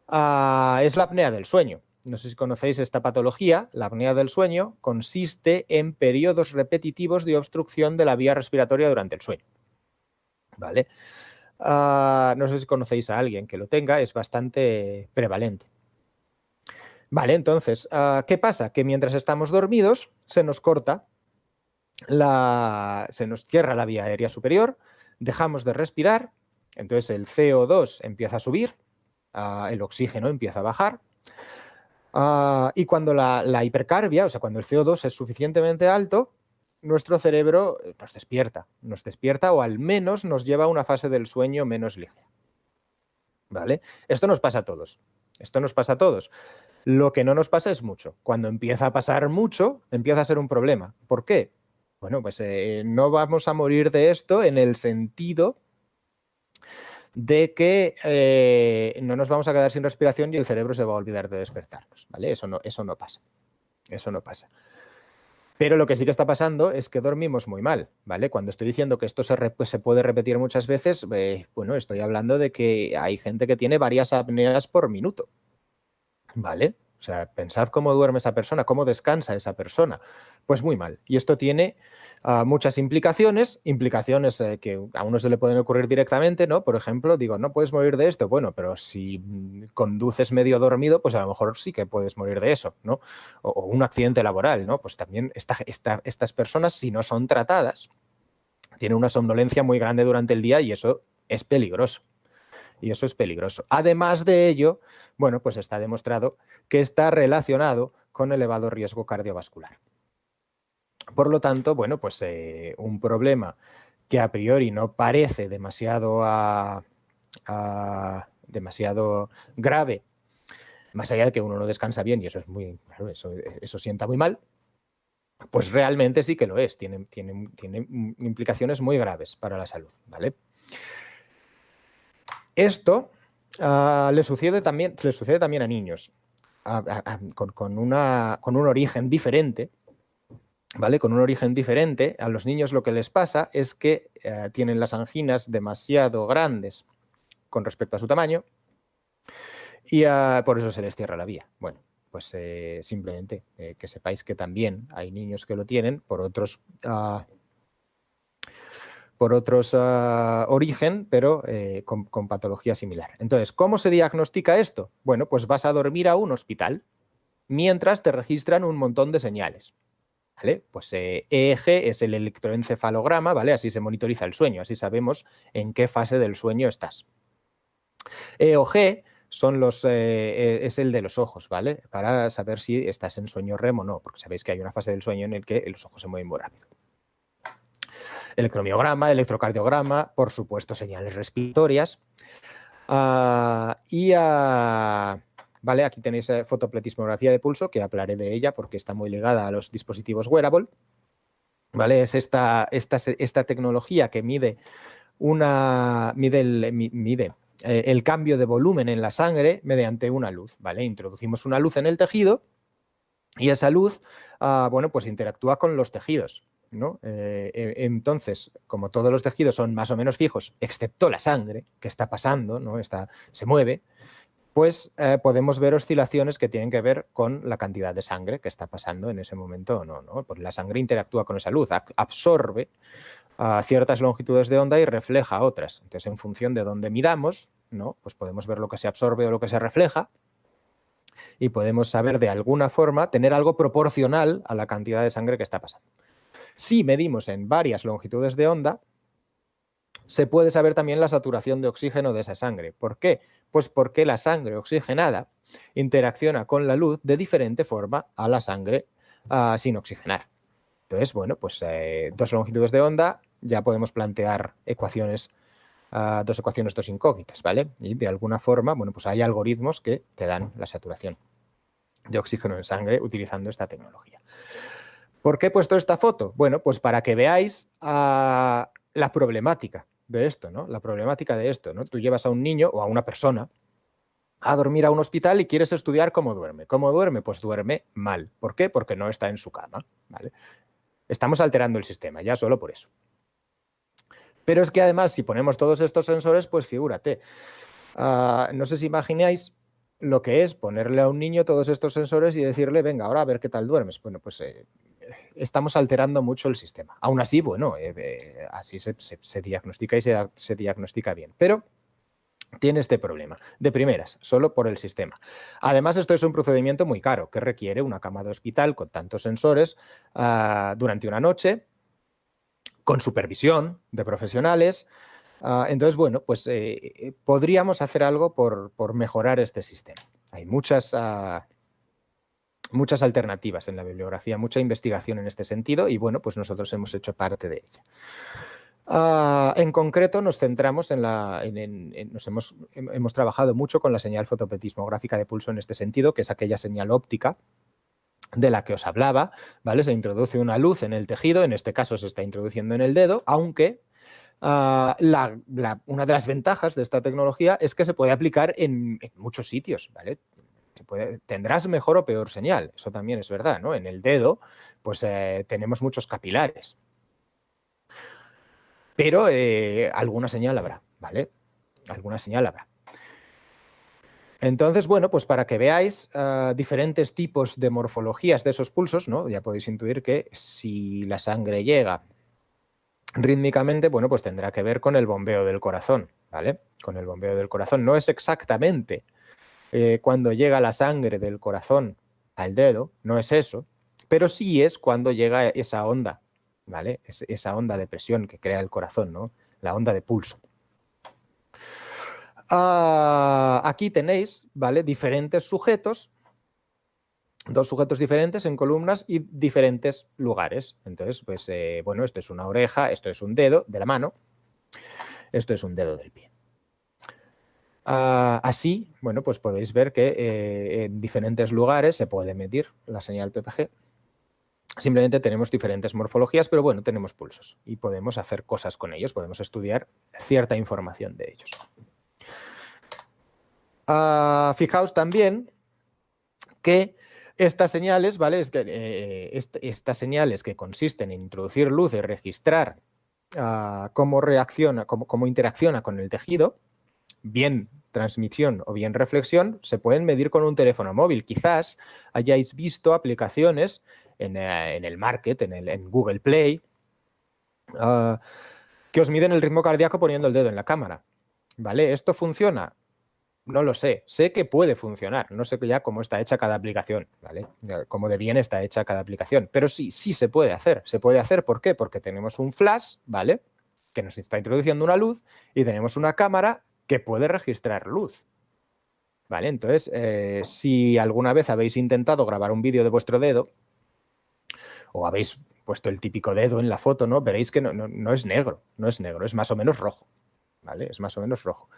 es la apnea del sueño. No sé si conocéis esta patología. La apnea del sueño consiste en periodos repetitivos de obstrucción de la vía respiratoria durante el sueño, ¿vale? No sé si conocéis a alguien que lo tenga, es bastante prevalente. Vale, entonces, ¿qué pasa? Que mientras estamos dormidos se nos corta, se nos cierra la vía aérea superior, dejamos de respirar, entonces el CO2 empieza a subir, el oxígeno empieza a bajar, y cuando la hipercarbia, o sea, cuando el CO2 es suficientemente alto, nuestro cerebro nos despierta o al menos nos lleva a una fase del sueño menos ligera. ¿Vale? Esto nos pasa a todos. Lo que no nos pasa es mucho. Cuando empieza a pasar mucho, empieza a ser un problema. ¿Por qué? Bueno, pues no vamos a morir de esto en el sentido de que no nos vamos a quedar sin respiración y el cerebro se va a olvidar de despertarnos, ¿vale? Eso no pasa. Pero lo que sí que está pasando es que dormimos muy mal, ¿vale? Cuando estoy diciendo que esto se puede repetir muchas veces, bueno, estoy hablando de que hay gente que tiene varias apneas por minuto, ¿vale? O sea, pensad cómo duerme esa persona, cómo descansa esa persona. Pues muy mal. Y esto tiene muchas implicaciones que a uno se le pueden ocurrir directamente, ¿no? Por ejemplo, digo, no puedes morir de esto. Bueno, pero si conduces medio dormido, pues a lo mejor sí que puedes morir de eso, ¿no? O un accidente laboral, ¿no? Pues también estas personas, si no son tratadas, tienen una somnolencia muy grande durante el día y eso es peligroso. Además de ello, bueno, pues está demostrado que está relacionado con elevado riesgo cardiovascular. Por lo tanto, bueno, pues un problema que a priori no parece demasiado grave, más allá de que uno no descansa bien y eso es eso sienta muy mal, pues realmente sí que lo es, tiene implicaciones muy graves para la salud, ¿vale? Esto le sucede también a niños con un origen diferente, ¿vale? Con un origen diferente. A los niños lo que les pasa es que tienen las anginas demasiado grandes con respecto a su tamaño y por eso se les cierra la vía. Bueno, pues simplemente que sepáis que también hay niños que lo tienen por otros origen, pero con patología similar. Entonces, ¿cómo se diagnostica esto? Bueno, pues vas a dormir a un hospital mientras te registran un montón de señales, ¿vale? Pues EEG es el electroencefalograma, ¿vale? Así se monitoriza el sueño, así sabemos en qué fase del sueño estás. EOG es el de los ojos, ¿vale? Para saber si estás en sueño REM o no, porque sabéis que hay una fase del sueño en el que los ojos se mueven muy rápido. Electromiograma, electrocardiograma, por supuesto señales respiratorias. Vale, aquí tenéis fotopletismografía de pulso, que hablaré de ella porque está muy ligada a los dispositivos wearable. ¿Vale? Es esta tecnología que mide el cambio de volumen en la sangre mediante una luz, ¿vale? Introducimos una luz en el tejido y esa luz, bueno, pues interactúa con los tejidos, ¿no? Entonces, como todos los tejidos son más o menos fijos, excepto la sangre, que está pasando, ¿no? Se mueve, pues podemos ver oscilaciones que tienen que ver con la cantidad de sangre que está pasando en ese momento o no, ¿no? Porque la sangre interactúa con esa luz, absorbe a ciertas longitudes de onda y refleja otras. Entonces, en función de dónde midamos, ¿no? Pues podemos ver lo que se absorbe o lo que se refleja y podemos saber de alguna forma, tener algo proporcional a la cantidad de sangre que está pasando. Si medimos en varias longitudes de onda, se puede saber también la saturación de oxígeno de esa sangre. ¿Por qué? Pues porque la sangre oxigenada interacciona con la luz de diferente forma a la sangre sin oxigenar. Entonces, bueno, pues dos longitudes de onda, ya podemos plantear ecuaciones, dos ecuaciones, dos incógnitas, ¿vale? Y de alguna forma, bueno, pues hay algoritmos que te dan la saturación de oxígeno en sangre utilizando esta tecnología. ¿Por qué he puesto esta foto? Bueno, pues para que veáis la problemática de esto, ¿no? La problemática de esto, ¿no? Tú llevas a un niño o a una persona a dormir a un hospital y quieres estudiar cómo duerme. ¿Cómo duerme? Pues duerme mal. ¿Por qué? Porque no está en su cama, ¿vale? Estamos alterando el sistema, ya solo por eso. Pero es que además, si ponemos todos estos sensores, pues figúrate. No sé si imagináis lo que es ponerle a un niño todos estos sensores y decirle, venga, ahora a ver qué tal duermes. Bueno, pues estamos alterando mucho el sistema. Aún así, bueno, así se diagnostica y se diagnostica bien. Pero tiene este problema, de primeras, solo por el sistema. Además, esto es un procedimiento muy caro, que requiere una cama de hospital con tantos sensores durante una noche, con supervisión de profesionales. Entonces, bueno, pues podríamos hacer algo por mejorar este sistema. Hay muchas alternativas en la bibliografía, mucha investigación en este sentido y, bueno, pues nosotros hemos hecho parte de ella. En concreto nos centramos hemos trabajado mucho con la señal fotopetismográfica de pulso en este sentido, que es aquella señal óptica de la que os hablaba, ¿vale? Se introduce una luz en el tejido, en este caso se está introduciendo en el dedo, aunque una de las ventajas de esta tecnología es que se puede aplicar en muchos sitios, ¿vale? Tendrás mejor o peor señal, eso también es verdad, ¿no? En el dedo, pues tenemos muchos capilares, pero alguna señal habrá, ¿vale? Alguna señal habrá. Entonces, bueno, pues para que veáis diferentes tipos de morfologías de esos pulsos, ¿no? Ya podéis intuir que si la sangre llega rítmicamente, bueno, pues tendrá que ver con el bombeo del corazón, ¿vale? Con el bombeo del corazón. No es exactamente cuando llega la sangre del corazón al dedo, no es eso, pero sí es cuando llega esa onda, ¿vale? Esa onda de presión que crea el corazón, ¿no? La onda de pulso. Aquí tenéis, ¿vale? Diferentes sujetos, dos sujetos diferentes en columnas y diferentes lugares. Entonces, pues, bueno, esto es una oreja, esto es un dedo de la mano, esto es un dedo del pie. Así, bueno, pues podéis ver que en diferentes lugares se puede medir la señal PPG. Simplemente tenemos diferentes morfologías, pero bueno, tenemos pulsos y podemos hacer cosas con ellos, podemos estudiar cierta información de ellos. Fijaos también que estas señales, ¿vale? Es que estas señales que consisten en introducir luz y registrar cómo interacciona con el tejido, bien transmisión o bien reflexión, se pueden medir con un teléfono móvil. Quizás hayáis visto aplicaciones en el market, en Google Play, que os miden el ritmo cardíaco poniendo el dedo en la cámara. ¿Vale? ¿Esto funciona? No lo sé. Sé que puede funcionar. No sé ya cómo está hecha cada aplicación, ¿vale? Cómo de bien está hecha cada aplicación. Pero sí se puede hacer. Se puede hacer, ¿por qué? Porque tenemos un flash, ¿vale? Que nos está introduciendo una luz y tenemos una cámara que puede registrar luz. ¿Vale? Entonces, si alguna vez habéis intentado grabar un vídeo de vuestro dedo o habéis puesto el típico dedo en la foto, ¿no? Veréis que no es negro, no es negro, es más o menos rojo, ¿vale? Es más o menos rojo.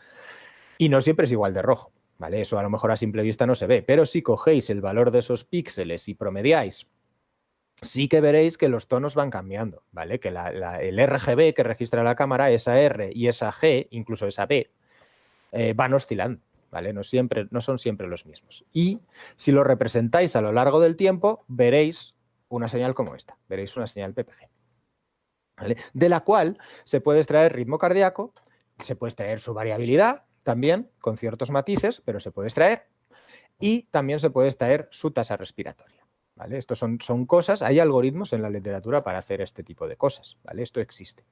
Y no siempre es igual de rojo, ¿vale? Eso a lo mejor a simple vista no se ve, pero si cogéis el valor de esos píxeles y promediáis, sí que veréis que los tonos van cambiando, ¿vale? Que el RGB que registra la cámara, esa R y esa G, incluso esa B, van oscilando, ¿vale? No son siempre los mismos. Y si lo representáis a lo largo del tiempo, veréis una señal como esta, veréis una señal PPG, ¿vale? De la cual se puede extraer ritmo cardíaco, se puede extraer su variabilidad, también, con ciertos matices, pero se puede extraer. Y también se puede extraer su tasa respiratoria, ¿vale? Estos son cosas, hay algoritmos en la literatura para hacer este tipo de cosas, ¿vale? Esto existe.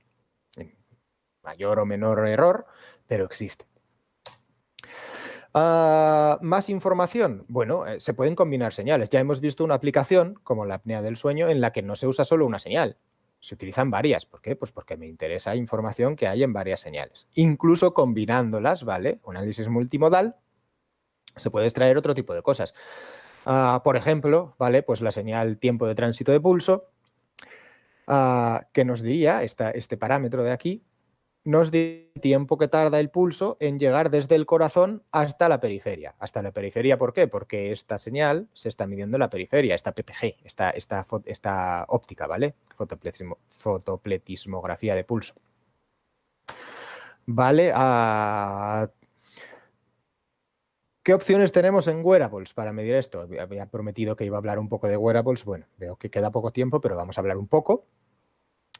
En mayor o menor error, pero existe. Más información. Bueno, se pueden combinar señales. Ya hemos visto una aplicación, como la apnea del sueño, en la que no se usa solo una señal. Se utilizan varias. ¿Por qué? Pues porque me interesa información que hay en varias señales. Incluso combinándolas, ¿vale? Un análisis multimodal, se puede extraer otro tipo de cosas. Por ejemplo, ¿vale? Pues la señal tiempo de tránsito de pulso, que nos diría, este parámetro de aquí, nos diría el tiempo que tarda el pulso en llegar desde el corazón hasta la periferia. Hasta la periferia, ¿por qué? Porque esta señal se está midiendo en la periferia, esta PPG, esta óptica, ¿vale? Fotopletismografía de pulso. ¿Vale? ¿Qué opciones tenemos en wearables para medir esto? Había prometido que iba a hablar un poco de wearables. Bueno, veo que queda poco tiempo, pero vamos a hablar un poco.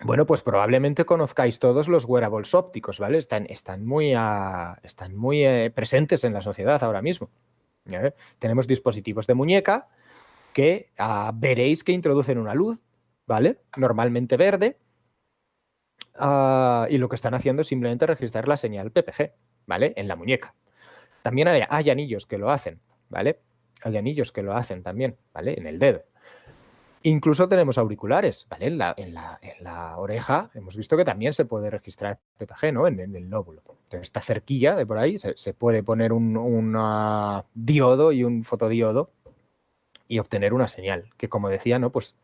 Bueno, pues probablemente conozcáis todos los wearables ópticos, ¿vale? Están muy presentes en la sociedad ahora mismo. Tenemos dispositivos de muñeca que veréis que introducen una luz, ¿vale? Normalmente verde. Y lo que están haciendo es simplemente registrar la señal PPG, ¿vale? En la muñeca. También hay anillos que lo hacen, ¿vale? Hay anillos que lo hacen también, ¿vale? En el dedo. Incluso tenemos auriculares, ¿vale? En la oreja hemos visto que también se puede registrar PPG, ¿no? En el lóbulo. Entonces, esta cerquilla de por ahí se puede poner un diodo y un fotodiodo y obtener una señal, que como decía, ¿no? Pues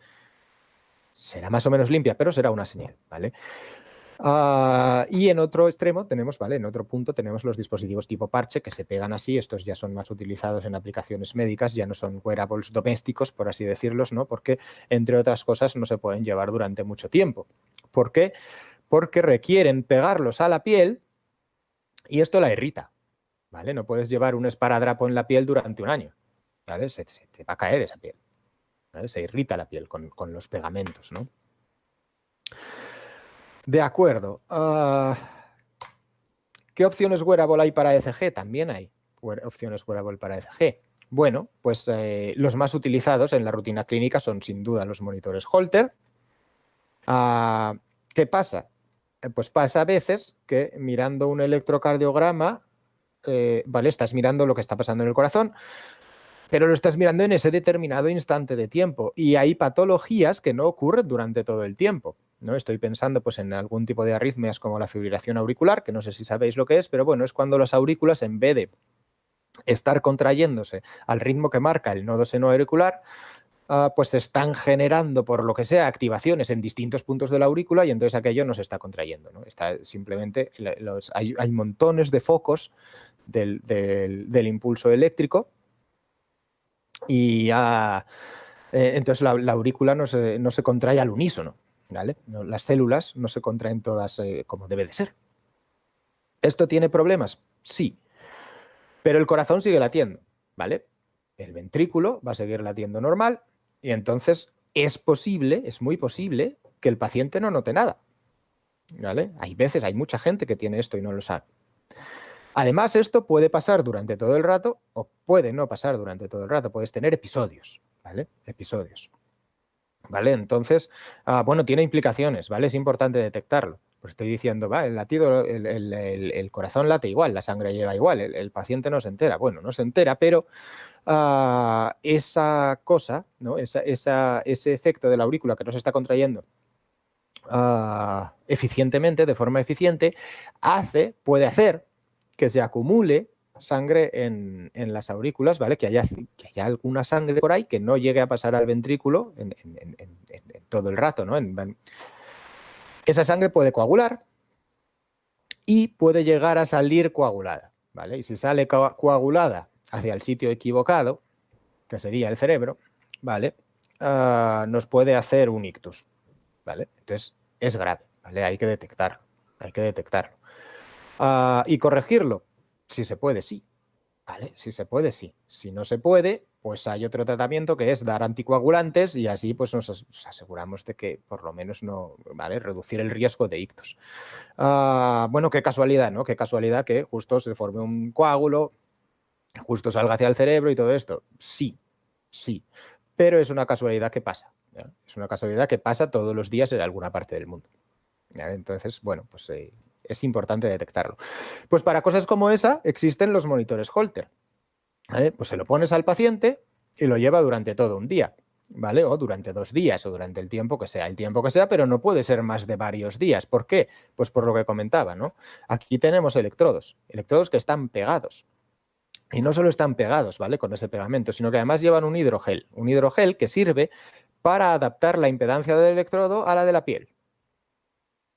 será más o menos limpia, pero será una señal, ¿vale? Y en otro extremo tenemos, ¿vale? En otro punto tenemos los dispositivos tipo parche que se pegan así. Estos ya son más utilizados en aplicaciones médicas, ya no son wearables domésticos, por así decirlos, ¿no? Porque, entre otras cosas, no se pueden llevar durante mucho tiempo. ¿Por qué? Porque requieren pegarlos a la piel y esto la irrita, ¿vale? No puedes llevar un esparadrapo en la piel durante un año, ¿vale? Se te va a caer esa piel, ¿vale? Se irrita la piel con los pegamentos, ¿no? De acuerdo. ¿Qué opciones wearable hay para ECG? También hay opciones wearable para ECG. Bueno, pues los más utilizados en la rutina clínica son sin duda los monitores Holter. ¿Qué pasa? Pues pasa a veces que mirando un electrocardiograma, ¿vale? Estás mirando lo que está pasando en el corazón, pero lo estás mirando en ese determinado instante de tiempo y hay patologías que no ocurren durante todo el tiempo, ¿no? Estoy pensando pues, en algún tipo de arritmias como la fibrilación auricular, que no sé si sabéis lo que es, pero bueno, es cuando las aurículas, en vez de estar contrayéndose al ritmo que marca el nodo senoauricular, pues están generando, por lo que sea, activaciones en distintos puntos de la aurícula y entonces aquello no se está contrayendo, ¿no? Está simplemente, hay montones de focos del impulso eléctrico. Y entonces la aurícula no se contrae al unísono, ¿vale? Las células no se contraen todas como debe de ser. ¿Esto tiene problemas? Sí. Pero el corazón sigue latiendo, ¿vale? El ventrículo va a seguir latiendo normal y entonces es muy posible que el paciente no note nada, ¿vale? Hay mucha gente que tiene esto y no lo sabe. Además, esto puede pasar durante todo el rato o puede no pasar durante todo el rato. Puedes tener episodios, ¿vale? Episodios, ¿vale? Entonces, bueno, tiene implicaciones, ¿vale? Es importante detectarlo. Pues estoy diciendo, va, el latido, el corazón late igual, la sangre llega igual, el paciente no se entera. Bueno, no se entera, pero esa cosa, ¿no? Ese efecto de la aurícula que no se está contrayendo eficientemente, de forma eficiente, puede hacer que se acumule sangre en las aurículas, ¿vale? Que haya alguna sangre por ahí que no llegue a pasar al ventrículo en todo el rato, ¿no? Esa sangre puede coagular y puede llegar a salir coagulada, ¿vale? Y si sale coagulada hacia el sitio equivocado, que sería el cerebro, ¿vale? Nos puede hacer un ictus, ¿vale? Entonces es grave, ¿vale? Hay que detectarlo. ¿Y corregirlo? Si se puede, sí. ¿Vale? Si se puede, sí. Si no se puede, pues hay otro tratamiento que es dar anticoagulantes y así pues nos aseguramos de que por lo menos no, ¿vale? Reducir el riesgo de ictus. Bueno, qué casualidad, ¿no? Qué casualidad que justo se forme un coágulo, justo salga hacia el cerebro y todo esto. Sí, sí, pero es una casualidad que pasa, ¿ya? Es una casualidad que pasa todos los días en alguna parte del mundo, ¿ya? Entonces, bueno, pues es importante detectarlo. Pues para cosas como esa existen los monitores Holter, ¿vale? Pues se lo pones al paciente y lo lleva durante todo un día, ¿vale? O durante 2 días o durante el tiempo que sea, pero no puede ser más de varios días. ¿Por qué? Pues por lo que comentaba, ¿no? Aquí tenemos electrodos que están pegados. Y no solo están pegados, ¿vale? Con ese pegamento, sino que además llevan un hidrogel que sirve para adaptar la impedancia del electrodo a la de la piel,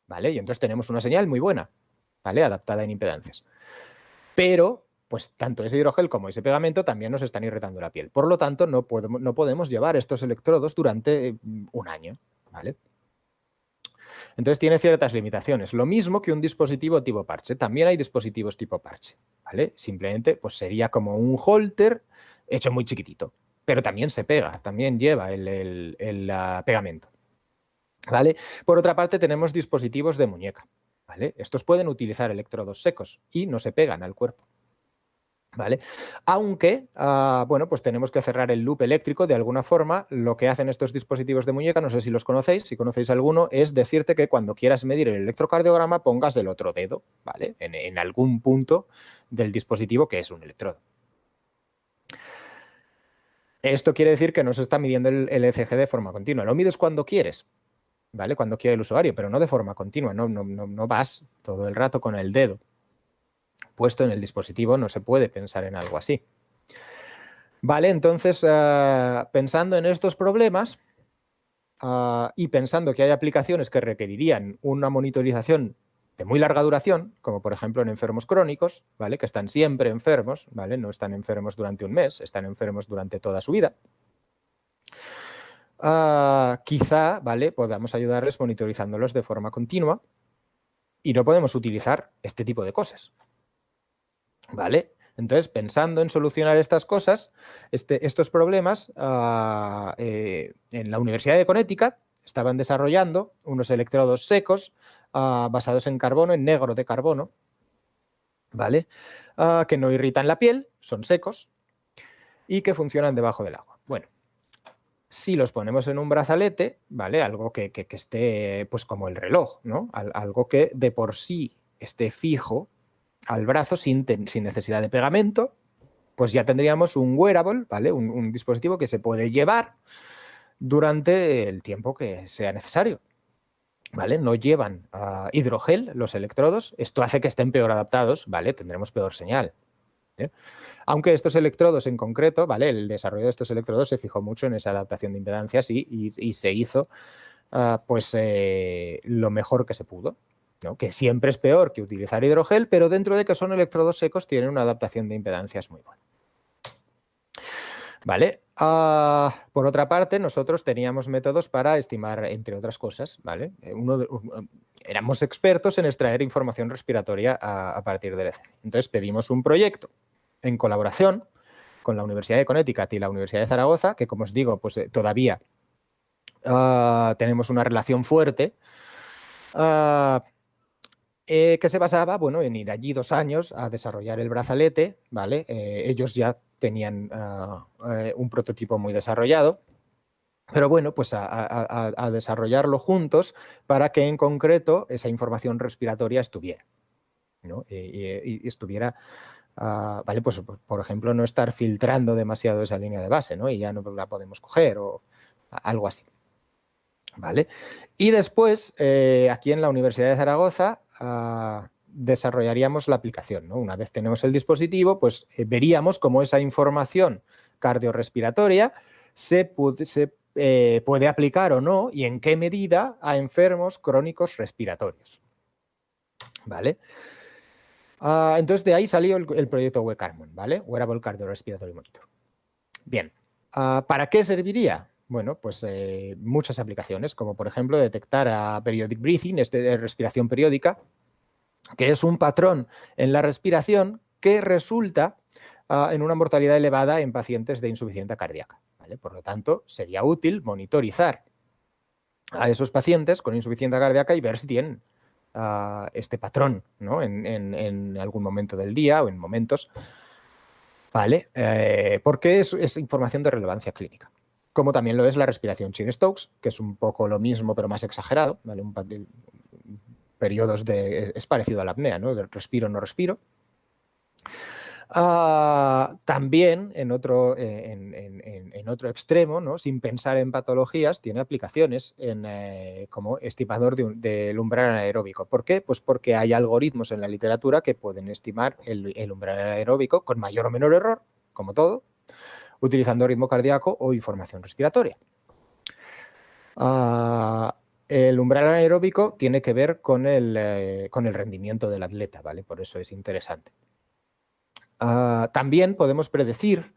¿vale? Y entonces tenemos una señal muy buena, ¿vale? Adaptada en impedancias. Pero, pues tanto ese hidrogel como ese pegamento también nos están irritando la piel. Por lo tanto, no podemos llevar estos electrodos durante un año, ¿vale? Entonces tiene ciertas limitaciones. Lo mismo que un dispositivo tipo parche. También hay dispositivos tipo parche, ¿vale? Simplemente pues sería como un holter hecho muy chiquitito. Pero también se pega, también lleva el pegamento, ¿vale? Por otra parte tenemos dispositivos de muñeca, ¿vale? Estos pueden utilizar electrodos secos y no se pegan al cuerpo, ¿vale? Aunque, bueno, pues tenemos que cerrar el loop eléctrico de alguna forma. Lo que hacen estos dispositivos de muñeca, no sé si los conocéis, si conocéis alguno, es decirte que cuando quieras medir el electrocardiograma pongas el otro dedo, ¿vale? En algún punto del dispositivo que es un electrodo. Esto quiere decir que no se está midiendo el ECG de forma continua. Lo mides cuando quieres, ¿vale? Cuando quiere el usuario, pero no de forma continua. No vas todo el rato con el dedo puesto en el dispositivo, no se puede pensar en algo así. Vale, entonces, pensando en estos problemas y pensando que hay aplicaciones que requerirían una monitorización de muy larga duración, como por ejemplo en enfermos crónicos, ¿vale? Que están siempre enfermos, ¿vale? No están enfermos durante un mes, están enfermos durante toda su vida. Quizá, ¿vale? Podamos ayudarles monitorizándolos de forma continua y no podemos utilizar este tipo de cosas, ¿vale? Entonces, pensando en solucionar estas cosas, estos problemas, en la Universidad de Connecticut estaban desarrollando unos electrodos secos basados en carbono, en negro de carbono, ¿vale? Que no irritan la piel, son secos y que funcionan debajo del agua. Bueno, si los ponemos en un brazalete, ¿vale? Algo que esté, pues como el reloj, ¿no? Algo que de por sí esté fijo al brazo sin necesidad de pegamento, pues ya tendríamos un wearable, ¿vale? Un dispositivo que se puede llevar durante el tiempo que sea necesario, ¿vale? No llevan hidrogel los electrodos, esto hace que estén peor adaptados, ¿vale? Tendremos peor señal, ¿eh? Aunque estos electrodos en concreto, ¿vale? El desarrollo de estos electrodos se fijó mucho en esa adaptación de impedancias y se hizo pues lo mejor que se pudo, ¿no? Que siempre es peor que utilizar hidrogel, pero dentro de que son electrodos secos tienen una adaptación de impedancias muy buena. ¿Vale? Por otra parte, nosotros teníamos métodos para estimar, entre otras cosas, ¿vale? Éramos expertos en extraer información respiratoria a partir del ECG. Entonces pedimos un proyecto en colaboración con la Universidad de Connecticut y la Universidad de Zaragoza, que como os digo, pues todavía tenemos una relación fuerte, que se basaba, bueno, en ir allí 2 años a desarrollar el brazalete, ¿vale? Ellos ya tenían un prototipo muy desarrollado, pero bueno, pues a desarrollarlo juntos para que en concreto esa información respiratoria estuviera, ¿no? Y estuviera, ¿vale? Pues por ejemplo, no estar filtrando demasiado esa línea de base, ¿no? Y ya no la podemos coger o algo así, ¿vale? Y después, aquí en la Universidad de Zaragoza, desarrollaríamos la aplicación, ¿no? Una vez tenemos el dispositivo, pues veríamos cómo esa información cardiorrespiratoria se puede aplicar o no y en qué medida a enfermos crónicos respiratorios, ¿vale? Entonces de ahí salió el proyecto WCARMON, ¿vale? Wearable Cardiorespiratory Monitor. Bien, ¿para qué serviría? Bueno, pues muchas aplicaciones, como por ejemplo detectar a periodic breathing, respiración periódica, que es un patrón en la respiración que resulta en una mortalidad elevada en pacientes de insuficiencia cardíaca, ¿vale? Por lo tanto, sería útil monitorizar a esos pacientes con insuficiencia cardíaca y ver si tienen este patrón, ¿no? en algún momento del día o en momentos, ¿vale? Porque es información de relevancia clínica. Como también lo es la respiración Cheyne-Stokes, que es un poco lo mismo pero más exagerado, ¿vale? Periodos es parecido a la apnea, ¿no? De respiro, no respiro. También en otro extremo, ¿no? Sin pensar en patologías, tiene aplicaciones como estimador del umbral anaeróbico. ¿Por qué? Pues porque hay algoritmos en la literatura que pueden estimar el umbral anaeróbico con mayor o menor error, como todo, utilizando ritmo cardíaco o información respiratoria. El umbral anaeróbico tiene que ver con el rendimiento del atleta, ¿vale? Por eso es interesante. También podemos predecir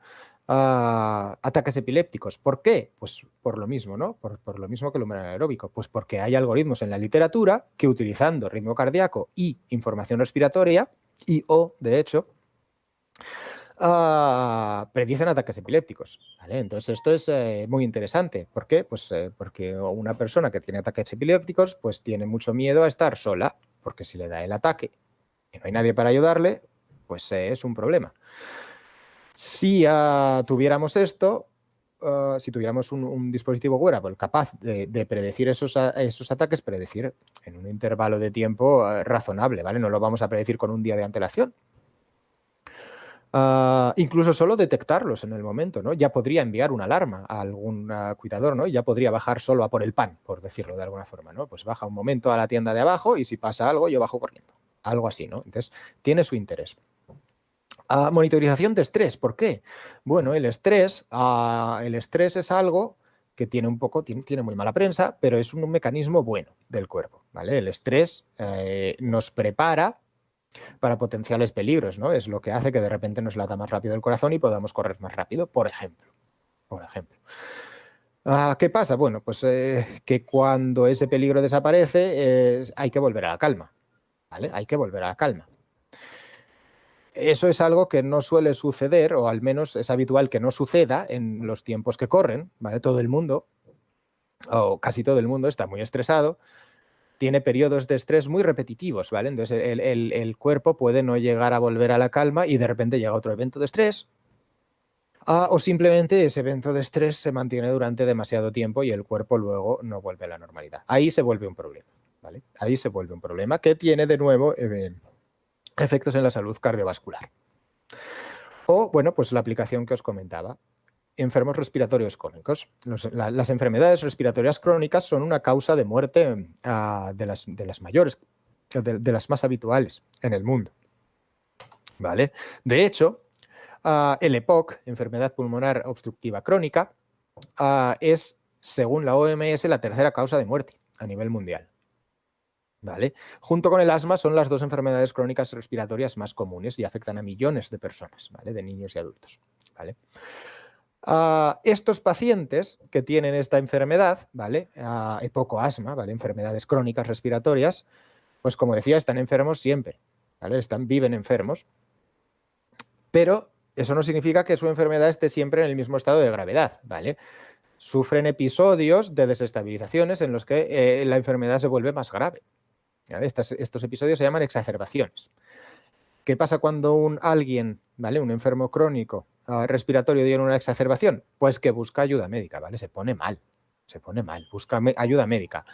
ataques epilépticos. ¿Por qué? Pues por lo mismo, ¿no? Por lo mismo que el umbral anaeróbico. Pues porque hay algoritmos en la literatura que utilizando ritmo cardíaco y información respiratoria de hecho, predicen ataques epilépticos, ¿vale? Entonces esto es muy interesante. ¿Por qué? Pues porque una persona que tiene ataques epilépticos pues tiene mucho miedo a estar sola, porque si le da el ataque y no hay nadie para ayudarle, pues es un problema. Si tuviéramos esto, si tuviéramos un dispositivo wearable capaz de predecir esos ataques, predecir en un intervalo de tiempo razonable, ¿vale? No lo vamos a predecir con un día de antelación. Incluso solo detectarlos en el momento, ¿no? Ya podría enviar una alarma a algún cuidador, ¿no? Y ya podría bajar solo a por el pan, por decirlo de alguna forma, ¿no? Pues baja un momento a la tienda de abajo y si pasa algo, yo bajo corriendo. Algo así, ¿no? Entonces, tiene su interés. Monitorización de estrés, ¿por qué? Bueno, el estrés es algo que tiene muy mala prensa, pero es un mecanismo bueno del cuerpo, ¿vale? El estrés nos prepara para potenciales peligros, ¿no? Es lo que hace que de repente nos lata más rápido el corazón y podamos correr más rápido, por ejemplo. ¿Qué pasa? Bueno, pues que cuando ese peligro desaparece hay que volver a la calma, ¿vale? Hay que volver a la calma. Eso es algo que no suele suceder, o al menos es habitual que no suceda en los tiempos que corren, ¿vale? Todo el mundo, o casi todo el mundo, está muy estresado, tiene periodos de estrés muy repetitivos, ¿vale? Entonces el cuerpo puede no llegar a volver a la calma y de repente llega otro evento de estrés, o simplemente ese evento de estrés se mantiene durante demasiado tiempo y el cuerpo luego no vuelve a la normalidad. Ahí se vuelve un problema, ¿vale? Ahí se vuelve un problema que tiene de nuevo efectos en la salud cardiovascular. O, bueno, pues la aplicación que os comentaba, enfermos respiratorios crónicos. Las enfermedades respiratorias crónicas son una causa de muerte de las mayores, de las más habituales en el mundo, ¿vale? De hecho, el EPOC, enfermedad pulmonar obstructiva crónica, es, según la OMS, la tercera causa de muerte a nivel mundial, ¿vale? Junto con el asma son las dos enfermedades crónicas respiratorias más comunes y afectan a millones de personas, ¿vale? De niños y adultos, ¿vale? Estos pacientes que tienen esta enfermedad, ¿vale? EPOC o asma, ¿vale? Enfermedades crónicas respiratorias, pues como decía, están enfermos siempre, ¿vale? Viven enfermos, pero eso no significa que su enfermedad esté siempre en el mismo estado de gravedad, ¿vale? Sufren episodios de desestabilizaciones en los que la enfermedad se vuelve más grave, ¿vale? Estos episodios se llaman exacerbaciones. ¿Qué pasa cuando alguien, ¿vale? Un enfermo crónico respiratorio tiene una exacerbación? Pues que busca ayuda médica, ¿vale? Se pone mal, busca ayuda médica.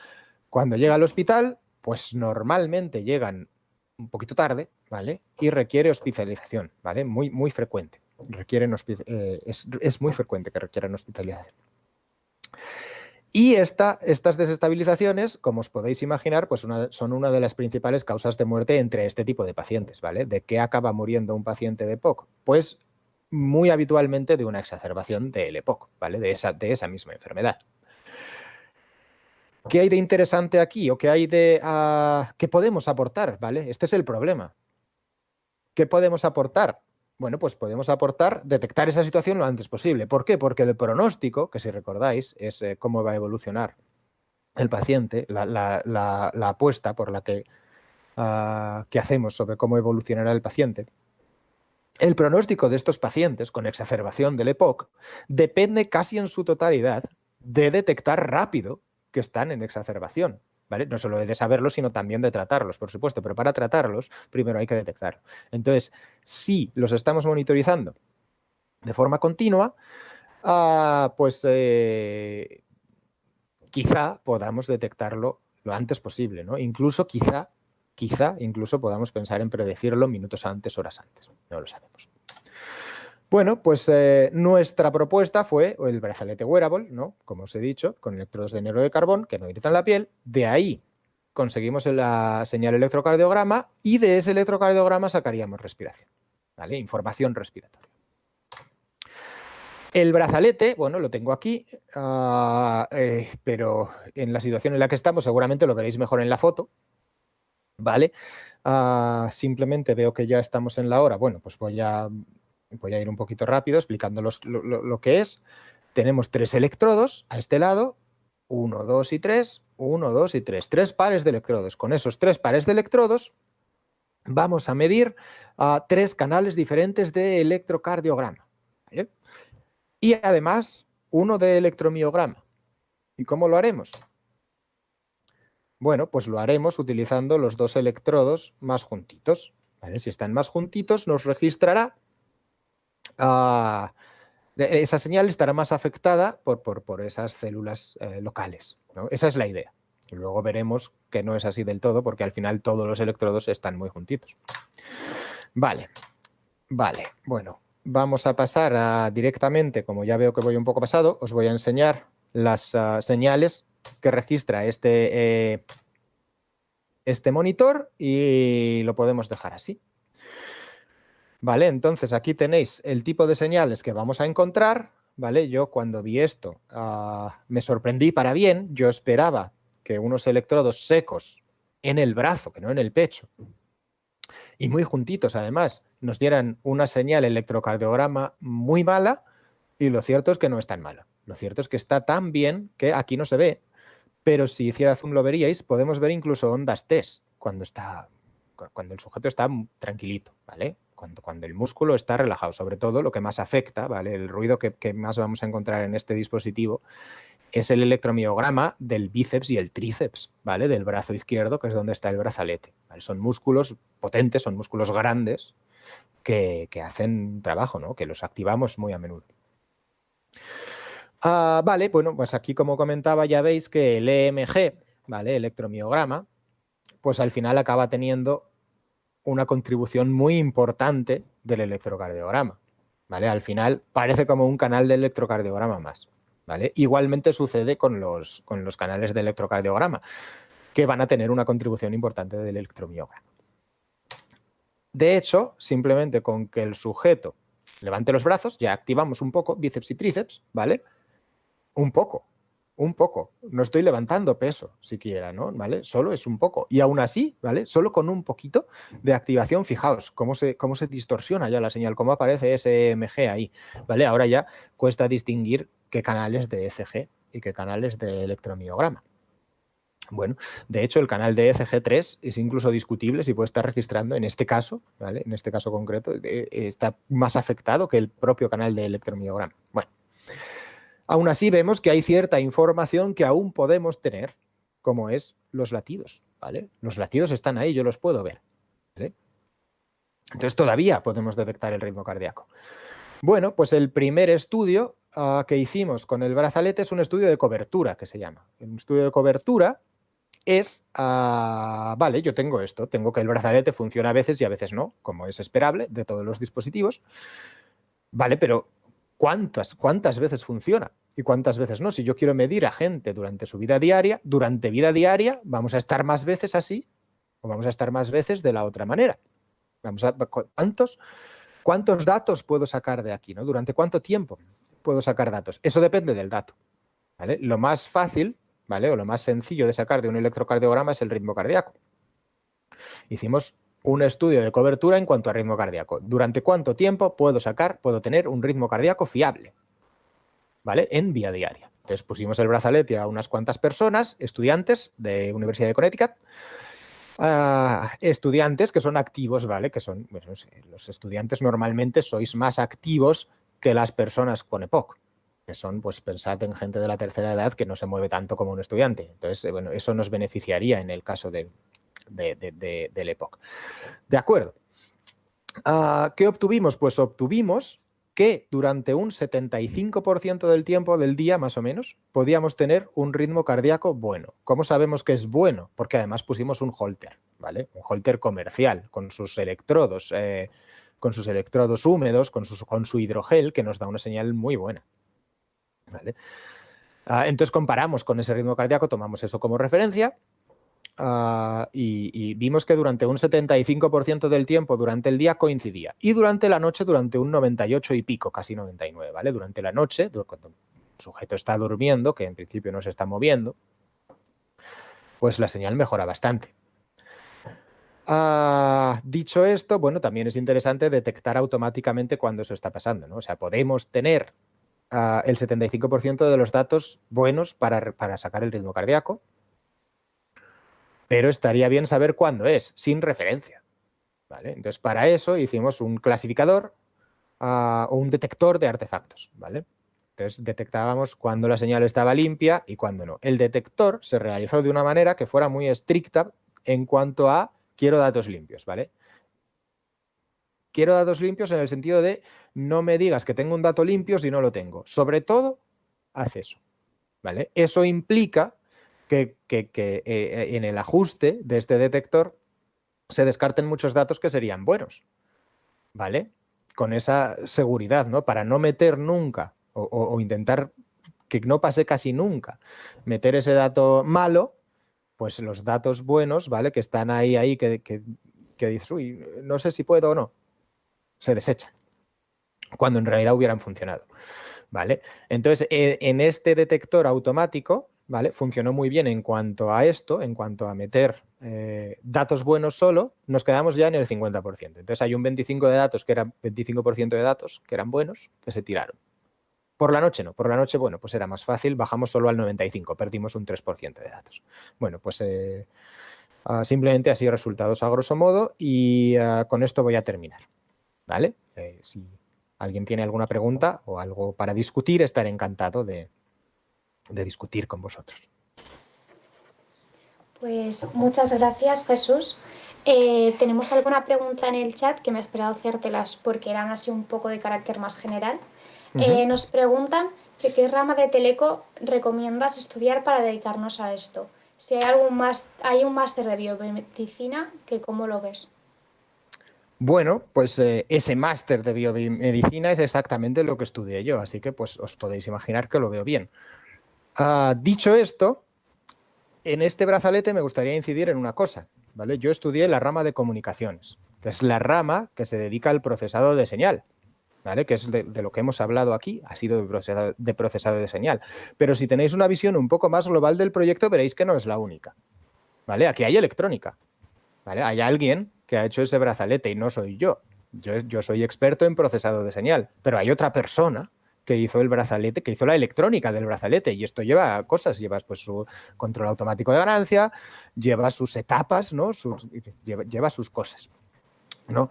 Cuando llega al hospital, pues normalmente llegan un poquito tarde, ¿vale? Y requiere hospitalización, ¿vale? Muy, muy frecuente. Es muy frecuente que requieran hospitalización. Y estas desestabilizaciones, como os podéis imaginar, pues son una de las principales causas de muerte entre este tipo de pacientes, ¿vale? ¿De qué acaba muriendo un paciente de EPOC? Pues muy habitualmente de una exacerbación del EPOC, ¿vale? De esa misma enfermedad. ¿Qué hay de interesante aquí? ¿O qué hay qué podemos aportar? ¿Vale? Este es el problema. ¿Qué podemos aportar? Bueno, pues podemos detectar esa situación lo antes posible. ¿Por qué? Porque el pronóstico, que si recordáis, es cómo va a evolucionar el paciente, la apuesta por la que hacemos sobre cómo evolucionará el paciente. El pronóstico de estos pacientes con exacerbación del EPOC depende casi en su totalidad de detectar rápido que están en exacerbación. ¿Vale? No solo de saberlo, sino también de tratarlos, por supuesto, pero para tratarlos primero hay que detectarlo. Entonces, si los estamos monitorizando de forma continua, pues quizá podamos detectarlo lo antes posible, ¿no? Incluso quizá incluso podamos pensar en predecirlo minutos antes, horas antes. No lo sabemos. Bueno, pues nuestra propuesta fue el brazalete wearable, ¿no? Como os he dicho, con electrodos de negro de carbón que no irritan la piel. De ahí conseguimos la señal electrocardiograma y de ese electrocardiograma sacaríamos respiración, ¿vale? Información respiratoria. El brazalete, bueno, lo tengo aquí, pero en la situación en la que estamos seguramente lo veréis mejor en la foto, ¿vale? Simplemente veo que ya estamos en la hora. Bueno, pues voy a ir un poquito rápido explicando lo que es. Tenemos 3 electrodos a este lado, 1, 2 y 3, 1, 2 y 3. 3 pares de electrodos. Con esos 3 pares de electrodos vamos a medir 3 canales diferentes de electrocardiograma, ¿vale? Y además uno de electromiograma. ¿Y cómo lo haremos? Bueno, pues lo haremos utilizando los 2 electrodos más juntitos, ¿vale? Si están más juntitos nos registrará esa señal estará más afectada por esas células locales, ¿no? Esa es la idea. Y luego veremos que no es así del todo porque al final todos los electrodos están muy juntitos. Vale, bueno, vamos a pasar directamente, como ya veo que voy un poco pasado, os voy a enseñar las señales que registra este monitor y lo podemos dejar así. Vale, entonces aquí tenéis el tipo de señales que vamos a encontrar, ¿vale? Yo cuando vi esto me sorprendí para bien. Yo esperaba que unos electrodos secos en el brazo, que no en el pecho, y muy juntitos además, nos dieran una señal electrocardiograma muy mala, y lo cierto es que no es tan mala. Lo cierto es que está tan bien que aquí no se ve, pero si hiciera zoom lo veríais. Podemos ver incluso ondas T cuando el sujeto está tranquilito, ¿vale? Cuando el músculo está relajado, sobre todo lo que más afecta, ¿vale? El ruido que más vamos a encontrar en este dispositivo es el electromiograma del bíceps y el tríceps, ¿vale? Del brazo izquierdo, que es donde está el brazalete, ¿vale? Son músculos potentes, son músculos grandes que hacen trabajo, ¿no? Que los activamos muy a menudo. Vale, bueno, pues aquí como comentaba ya veis que el EMG, ¿vale? Electromiograma, pues al final acaba teniendo una contribución muy importante del electrocardiograma, ¿vale? Al final parece como un canal de electrocardiograma más, ¿vale? Igualmente sucede con los canales de electrocardiograma, que van a tener una contribución importante del electromiograma. De hecho, simplemente con que el sujeto levante los brazos, ya activamos un poco bíceps y tríceps, ¿vale? Un poco. No estoy levantando peso siquiera, ¿no? ¿Vale? Solo es un poco. Y aún así, ¿vale? Solo con un poquito de activación, fijaos cómo se distorsiona ya la señal, cómo aparece ese EMG ahí, ¿vale? Ahora ya cuesta distinguir qué canales de ECG y qué canales de electromiograma. Bueno, de hecho, el canal de ECG3 es incluso discutible si puede estar registrando en este caso, ¿vale? En este caso concreto, está más afectado que el propio canal de electromiograma. Bueno. Aún así vemos que hay cierta información que aún podemos tener, como es los latidos, ¿vale? Los latidos están ahí, yo los puedo ver, ¿vale? Entonces todavía podemos detectar el ritmo cardíaco. Bueno, pues el primer estudio que hicimos con el brazalete es un estudio de cobertura, que se llama. Un estudio de cobertura es, vale, yo tengo esto, tengo que el brazalete funciona a veces y a veces no, como es esperable de todos los dispositivos, ¿vale? Pero ¿cuántas veces funciona? ¿Y cuántas veces no? Si yo quiero medir a gente durante su vida diaria, vamos a estar más veces así o vamos a estar más veces de la otra manera. ¿Cuántos datos puedo sacar de aquí, ¿no? ¿Durante cuánto tiempo puedo sacar datos? Eso depende del dato, ¿vale? Lo más fácil, ¿vale? O lo más sencillo de sacar de un electrocardiograma es el ritmo cardíaco. Hicimos un estudio de cobertura en cuanto a ritmo cardíaco. ¿Durante cuánto tiempo puedo tener un ritmo cardíaco fiable? ¿Vale? En vía diaria. Entonces pusimos el brazalete a unas cuantas personas, estudiantes de Universidad de Connecticut, estudiantes que son activos, ¿vale? Que son, bueno, los estudiantes normalmente sois más activos que las personas con EPOC, que son, pues pensad en gente de la tercera edad que no se mueve tanto como un estudiante. Entonces, bueno, eso nos beneficiaría en el caso del EPOC. De acuerdo. ¿Qué obtuvimos? Pues obtuvimos que durante un 75% del tiempo del día, más o menos, podíamos tener un ritmo cardíaco bueno. ¿Cómo sabemos que es bueno? Porque además pusimos un Holter, ¿vale? Un Holter comercial con sus electrodos húmedos, con su hidrogel, que nos da una señal muy buena, ¿vale? Entonces comparamos con ese ritmo cardíaco, tomamos eso como referencia. Y vimos que durante un 75% del tiempo durante el día coincidía, y durante la noche durante un 98 y pico, casi 99, ¿vale? Durante la noche, cuando el sujeto está durmiendo, que en principio no se está moviendo, pues la señal mejora bastante. Dicho esto, bueno, también es interesante detectar automáticamente cuando eso está pasando, ¿no? O sea, podemos tener el 75% de los datos buenos para sacar el ritmo cardíaco, pero estaría bien saber cuándo es, sin referencia, ¿vale? Entonces, para eso hicimos un clasificador o un detector de artefactos, ¿vale? Entonces, detectábamos cuándo la señal estaba limpia y cuándo no. El detector se realizó de una manera que fuera muy estricta en cuanto a quiero datos limpios, ¿vale? Quiero datos limpios en el sentido de no me digas que tengo un dato limpio si no lo tengo. Sobre todo, haz eso, ¿vale? Eso implica que en el ajuste de este detector se descarten muchos datos que serían buenos, ¿vale? Con esa seguridad, ¿no? Para no meter nunca o intentar que no pase casi nunca meter ese dato malo, pues los datos buenos, ¿vale? Que están ahí que dices, uy, no sé si puedo o no, se desechan, cuando en realidad hubieran funcionado, ¿vale? Entonces, en este detector automático, ¿vale? Funcionó muy bien en cuanto a esto, en cuanto a meter datos buenos solo, nos quedamos ya en el 50%. Entonces hay un 25% de datos que eran buenos, que se tiraron. Por la noche no, por la noche, bueno, pues era más fácil, bajamos solo al 95%, perdimos un 3% de datos. Bueno, pues simplemente así resultados a grosso modo, y con esto voy a terminar, ¿vale? Si alguien tiene alguna pregunta o algo para discutir, estaré encantado de discutir con vosotros. Pues muchas gracias, Jesús. Tenemos alguna pregunta en el chat que me he esperado hacértelas porque eran así un poco de carácter más general. Nos preguntan que qué rama de Teleco recomiendas estudiar para dedicarnos a esto. Si hay un máster de biomedicina, que ¿cómo lo ves? Bueno, pues ese máster de biomedicina es exactamente lo que estudié yo, así que pues os podéis imaginar que lo veo bien. Dicho esto, en este brazalete me gustaría incidir en una cosa, ¿vale? Yo estudié la rama de comunicaciones, que es la rama que se dedica al procesado de señal, ¿vale? Que es de lo que hemos hablado aquí, ha sido de procesado de señal. Pero si tenéis una visión un poco más global del proyecto, veréis que no es la única, ¿vale? Aquí hay electrónica, ¿vale? Hay alguien que ha hecho ese brazalete y no soy yo. Yo soy experto en procesado de señal, pero hay otra persona que hizo el brazalete, que hizo la electrónica del brazalete, y esto lleva cosas, llevas pues su control automático de ganancia, lleva sus etapas, ¿no? Lleva sus cosas, ¿no?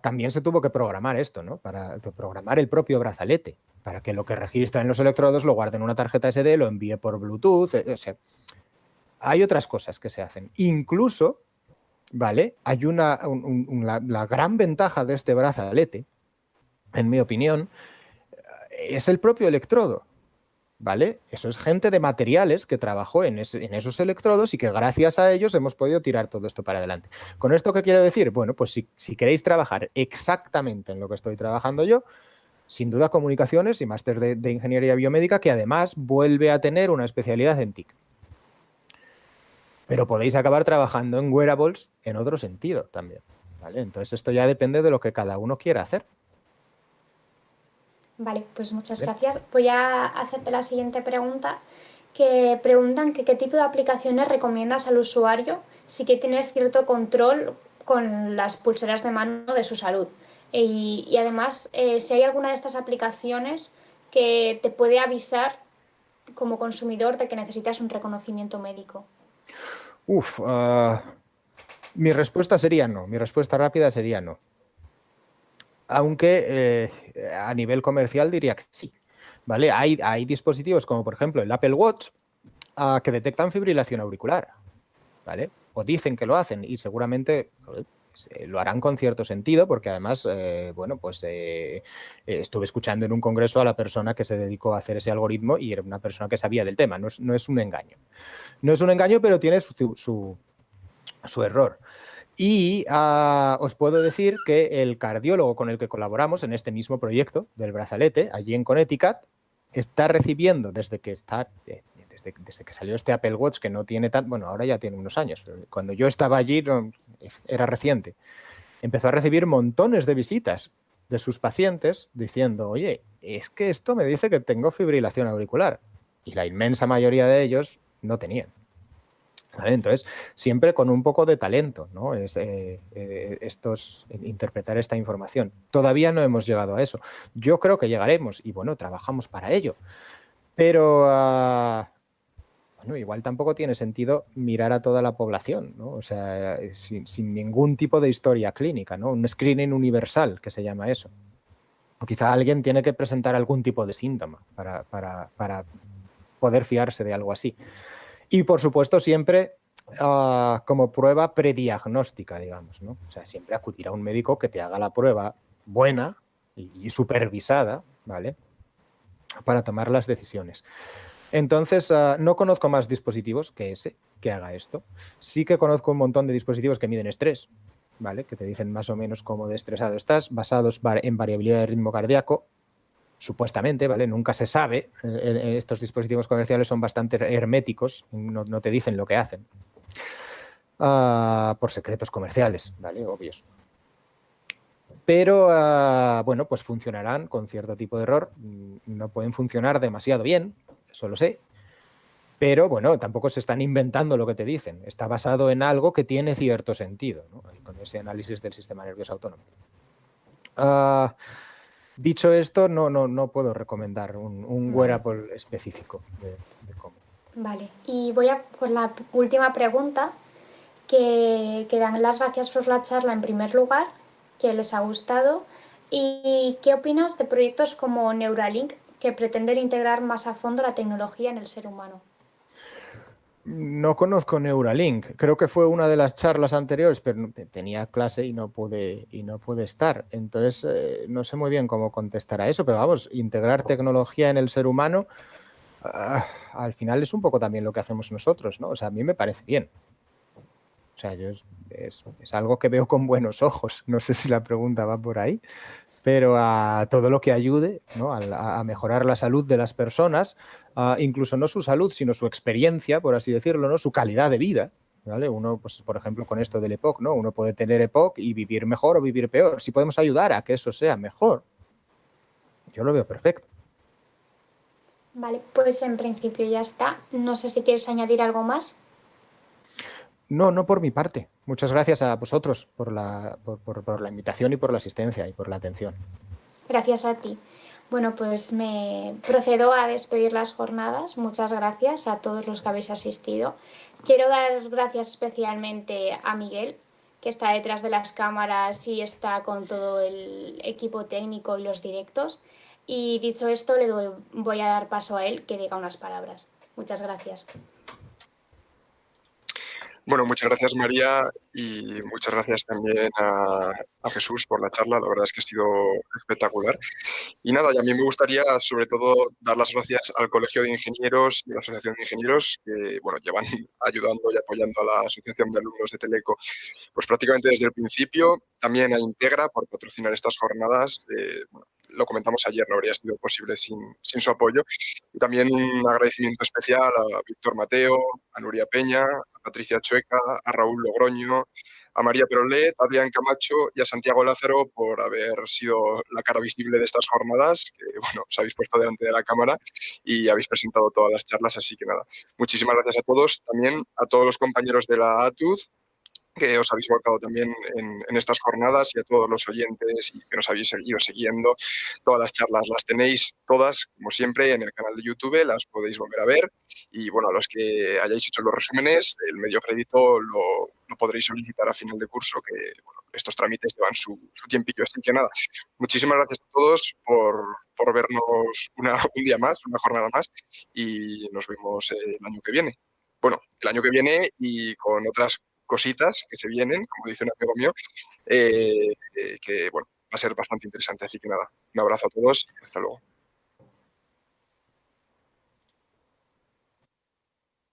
También se tuvo que programar esto, ¿no? Para programar el propio brazalete, para que lo que registra en los electrodos lo guarde en una tarjeta SD, lo envíe por Bluetooth, o sea, hay otras cosas que se hacen. Incluso, ¿vale? Hay la gran ventaja de este brazalete, en mi opinión, es el propio electrodo, ¿vale? Eso es gente de materiales que trabajó en esos electrodos y que gracias a ellos hemos podido tirar todo esto para adelante. ¿Con esto qué quiero decir? Bueno, pues si queréis trabajar exactamente en lo que estoy trabajando yo, sin duda comunicaciones y máster de ingeniería biomédica, que además vuelve a tener una especialidad en TIC. Pero podéis acabar trabajando en wearables en otro sentido también, ¿vale? Entonces esto ya depende de lo que cada uno quiera hacer. Vale, pues muchas ¿Bien? gracias. Voy a hacerte la siguiente pregunta, que preguntan que qué tipo de aplicaciones recomiendas al usuario si quiere tener cierto control con las pulseras de mano de su salud. Y además, si hay alguna de estas aplicaciones que te puede avisar como consumidor de que necesitas un reconocimiento médico. Mi respuesta sería no. Mi respuesta rápida sería no. Aunque a nivel comercial diría que sí. ¿Vale? Hay dispositivos como por ejemplo el Apple Watch que detectan fibrilación auricular, ¿vale? O dicen que lo hacen y seguramente lo harán con cierto sentido porque además, estuve escuchando en un congreso a la persona que se dedicó a hacer ese algoritmo y era una persona que sabía del tema, no es un engaño. No es un engaño, pero tiene su error. Y os puedo decir que el cardiólogo con el que colaboramos en este mismo proyecto del brazalete, allí en Connecticut, está recibiendo desde que salió este Apple Watch, que no tiene tan, bueno, ahora ya tiene unos años, pero cuando yo estaba allí era reciente, empezó a recibir montones de visitas de sus pacientes diciendo, oye, es que esto me dice que tengo fibrilación auricular. Y la inmensa mayoría de ellos no tenían. ¿Vale? Entonces, siempre con un poco de talento, ¿no? Interpretar esta información. Todavía no hemos llegado a eso. Yo creo que llegaremos y, bueno, trabajamos para ello. Pero, bueno, igual tampoco tiene sentido mirar a toda la población, ¿no? O sea, sin ningún tipo de historia clínica, ¿no? Un screening universal, que se llama eso. O quizá alguien tiene que presentar algún tipo de síntoma para poder fiarse de algo así. Y, por supuesto, siempre como prueba prediagnóstica, digamos, ¿no? O sea, siempre acudir a un médico que te haga la prueba buena y supervisada, ¿vale? Para tomar las decisiones. Entonces, no conozco más dispositivos que ese, que haga esto. Sí que conozco un montón de dispositivos que miden estrés, ¿vale? Que te dicen más o menos cómo de estresado estás, basados en variabilidad de ritmo cardíaco, supuestamente, ¿vale? Nunca se sabe. Estos dispositivos comerciales son bastante herméticos, no te dicen lo que hacen. Por secretos comerciales, ¿vale? Obvios. Pero, bueno, pues funcionarán con cierto tipo de error. No pueden funcionar demasiado bien, eso lo sé. Pero, bueno, tampoco se están inventando lo que te dicen. Está basado en algo que tiene cierto sentido, ¿no? Con ese análisis del sistema nervioso autónomo. Dicho esto, no puedo recomendar un wearable específico de cómo. Vale, y voy a por la última pregunta, que dan las gracias por la charla en primer lugar, que les ha gustado. ¿Y qué opinas de proyectos como Neuralink, que pretenden integrar más a fondo la tecnología en el ser humano? No conozco Neuralink. Creo que fue una de las charlas anteriores, pero tenía clase y no pude estar. Entonces, no sé muy bien cómo contestar a eso, pero vamos, integrar tecnología en el ser humano, al final es un poco también lo que hacemos nosotros, ¿no? O sea, a mí me parece bien. O sea, es algo que veo con buenos ojos. No sé si la pregunta va por ahí, pero a todo lo que ayude, ¿no? a mejorar la salud de las personas, incluso no su salud, sino su experiencia, por así decirlo, ¿no? Su calidad de vida. ¿Vale? Uno, pues, por ejemplo, con esto del EPOC, ¿no? Uno puede tener EPOC y vivir mejor o vivir peor. Si podemos ayudar a que eso sea mejor, yo lo veo perfecto. Vale, pues en principio ya está. No sé si quieres añadir algo más. No por mi parte. Muchas gracias a vosotros por la invitación y por la asistencia y por la atención. Gracias a ti. Bueno, pues me procedo a despedir las jornadas. Muchas gracias a todos los que habéis asistido. Quiero dar gracias especialmente a Miguel, que está detrás de las cámaras y está con todo el equipo técnico y los directos. Y dicho esto, voy a dar paso a él que diga unas palabras. Muchas gracias. Bueno, muchas gracias María y muchas gracias también a Jesús por la charla, la verdad es que ha sido espectacular. Y nada, y a mí me gustaría sobre todo dar las gracias al Colegio de Ingenieros y a la Asociación de Ingenieros que bueno, llevan ayudando y apoyando a la Asociación de Alumnos de Teleco pues prácticamente desde el principio, también a Integra por patrocinar estas jornadas. Bueno, lo comentamos ayer, no habría sido posible sin su apoyo. Y también un agradecimiento especial a Víctor Mateo, a Nuria Peña, a Patricia Chueca, a Raúl Logroño, a María Perolet, a Adrián Camacho y a Santiago Lázaro por haber sido la cara visible de estas jornadas, que bueno, os habéis puesto delante de la cámara y habéis presentado todas las charlas, así que nada, muchísimas gracias a todos, también a todos los compañeros de la ATUD que os habéis volcado también en estas jornadas, y a todos los oyentes y que nos habéis seguido siguiendo. Todas las charlas las tenéis todas, como siempre, en el canal de YouTube, las podéis volver a ver. Y bueno, a los que hayáis hecho los resúmenes, el medio crédito lo podréis solicitar a final de curso, que bueno, estos trámites llevan su tiempillo. Así que nada, muchísimas gracias a todos por vernos un día más, una jornada más, y nos vemos el año que viene. Bueno, el año que viene y con otras cositas que se vienen, como dice un amigo mío, que bueno, va a ser bastante interesante. Así que nada, un abrazo a todos y hasta luego.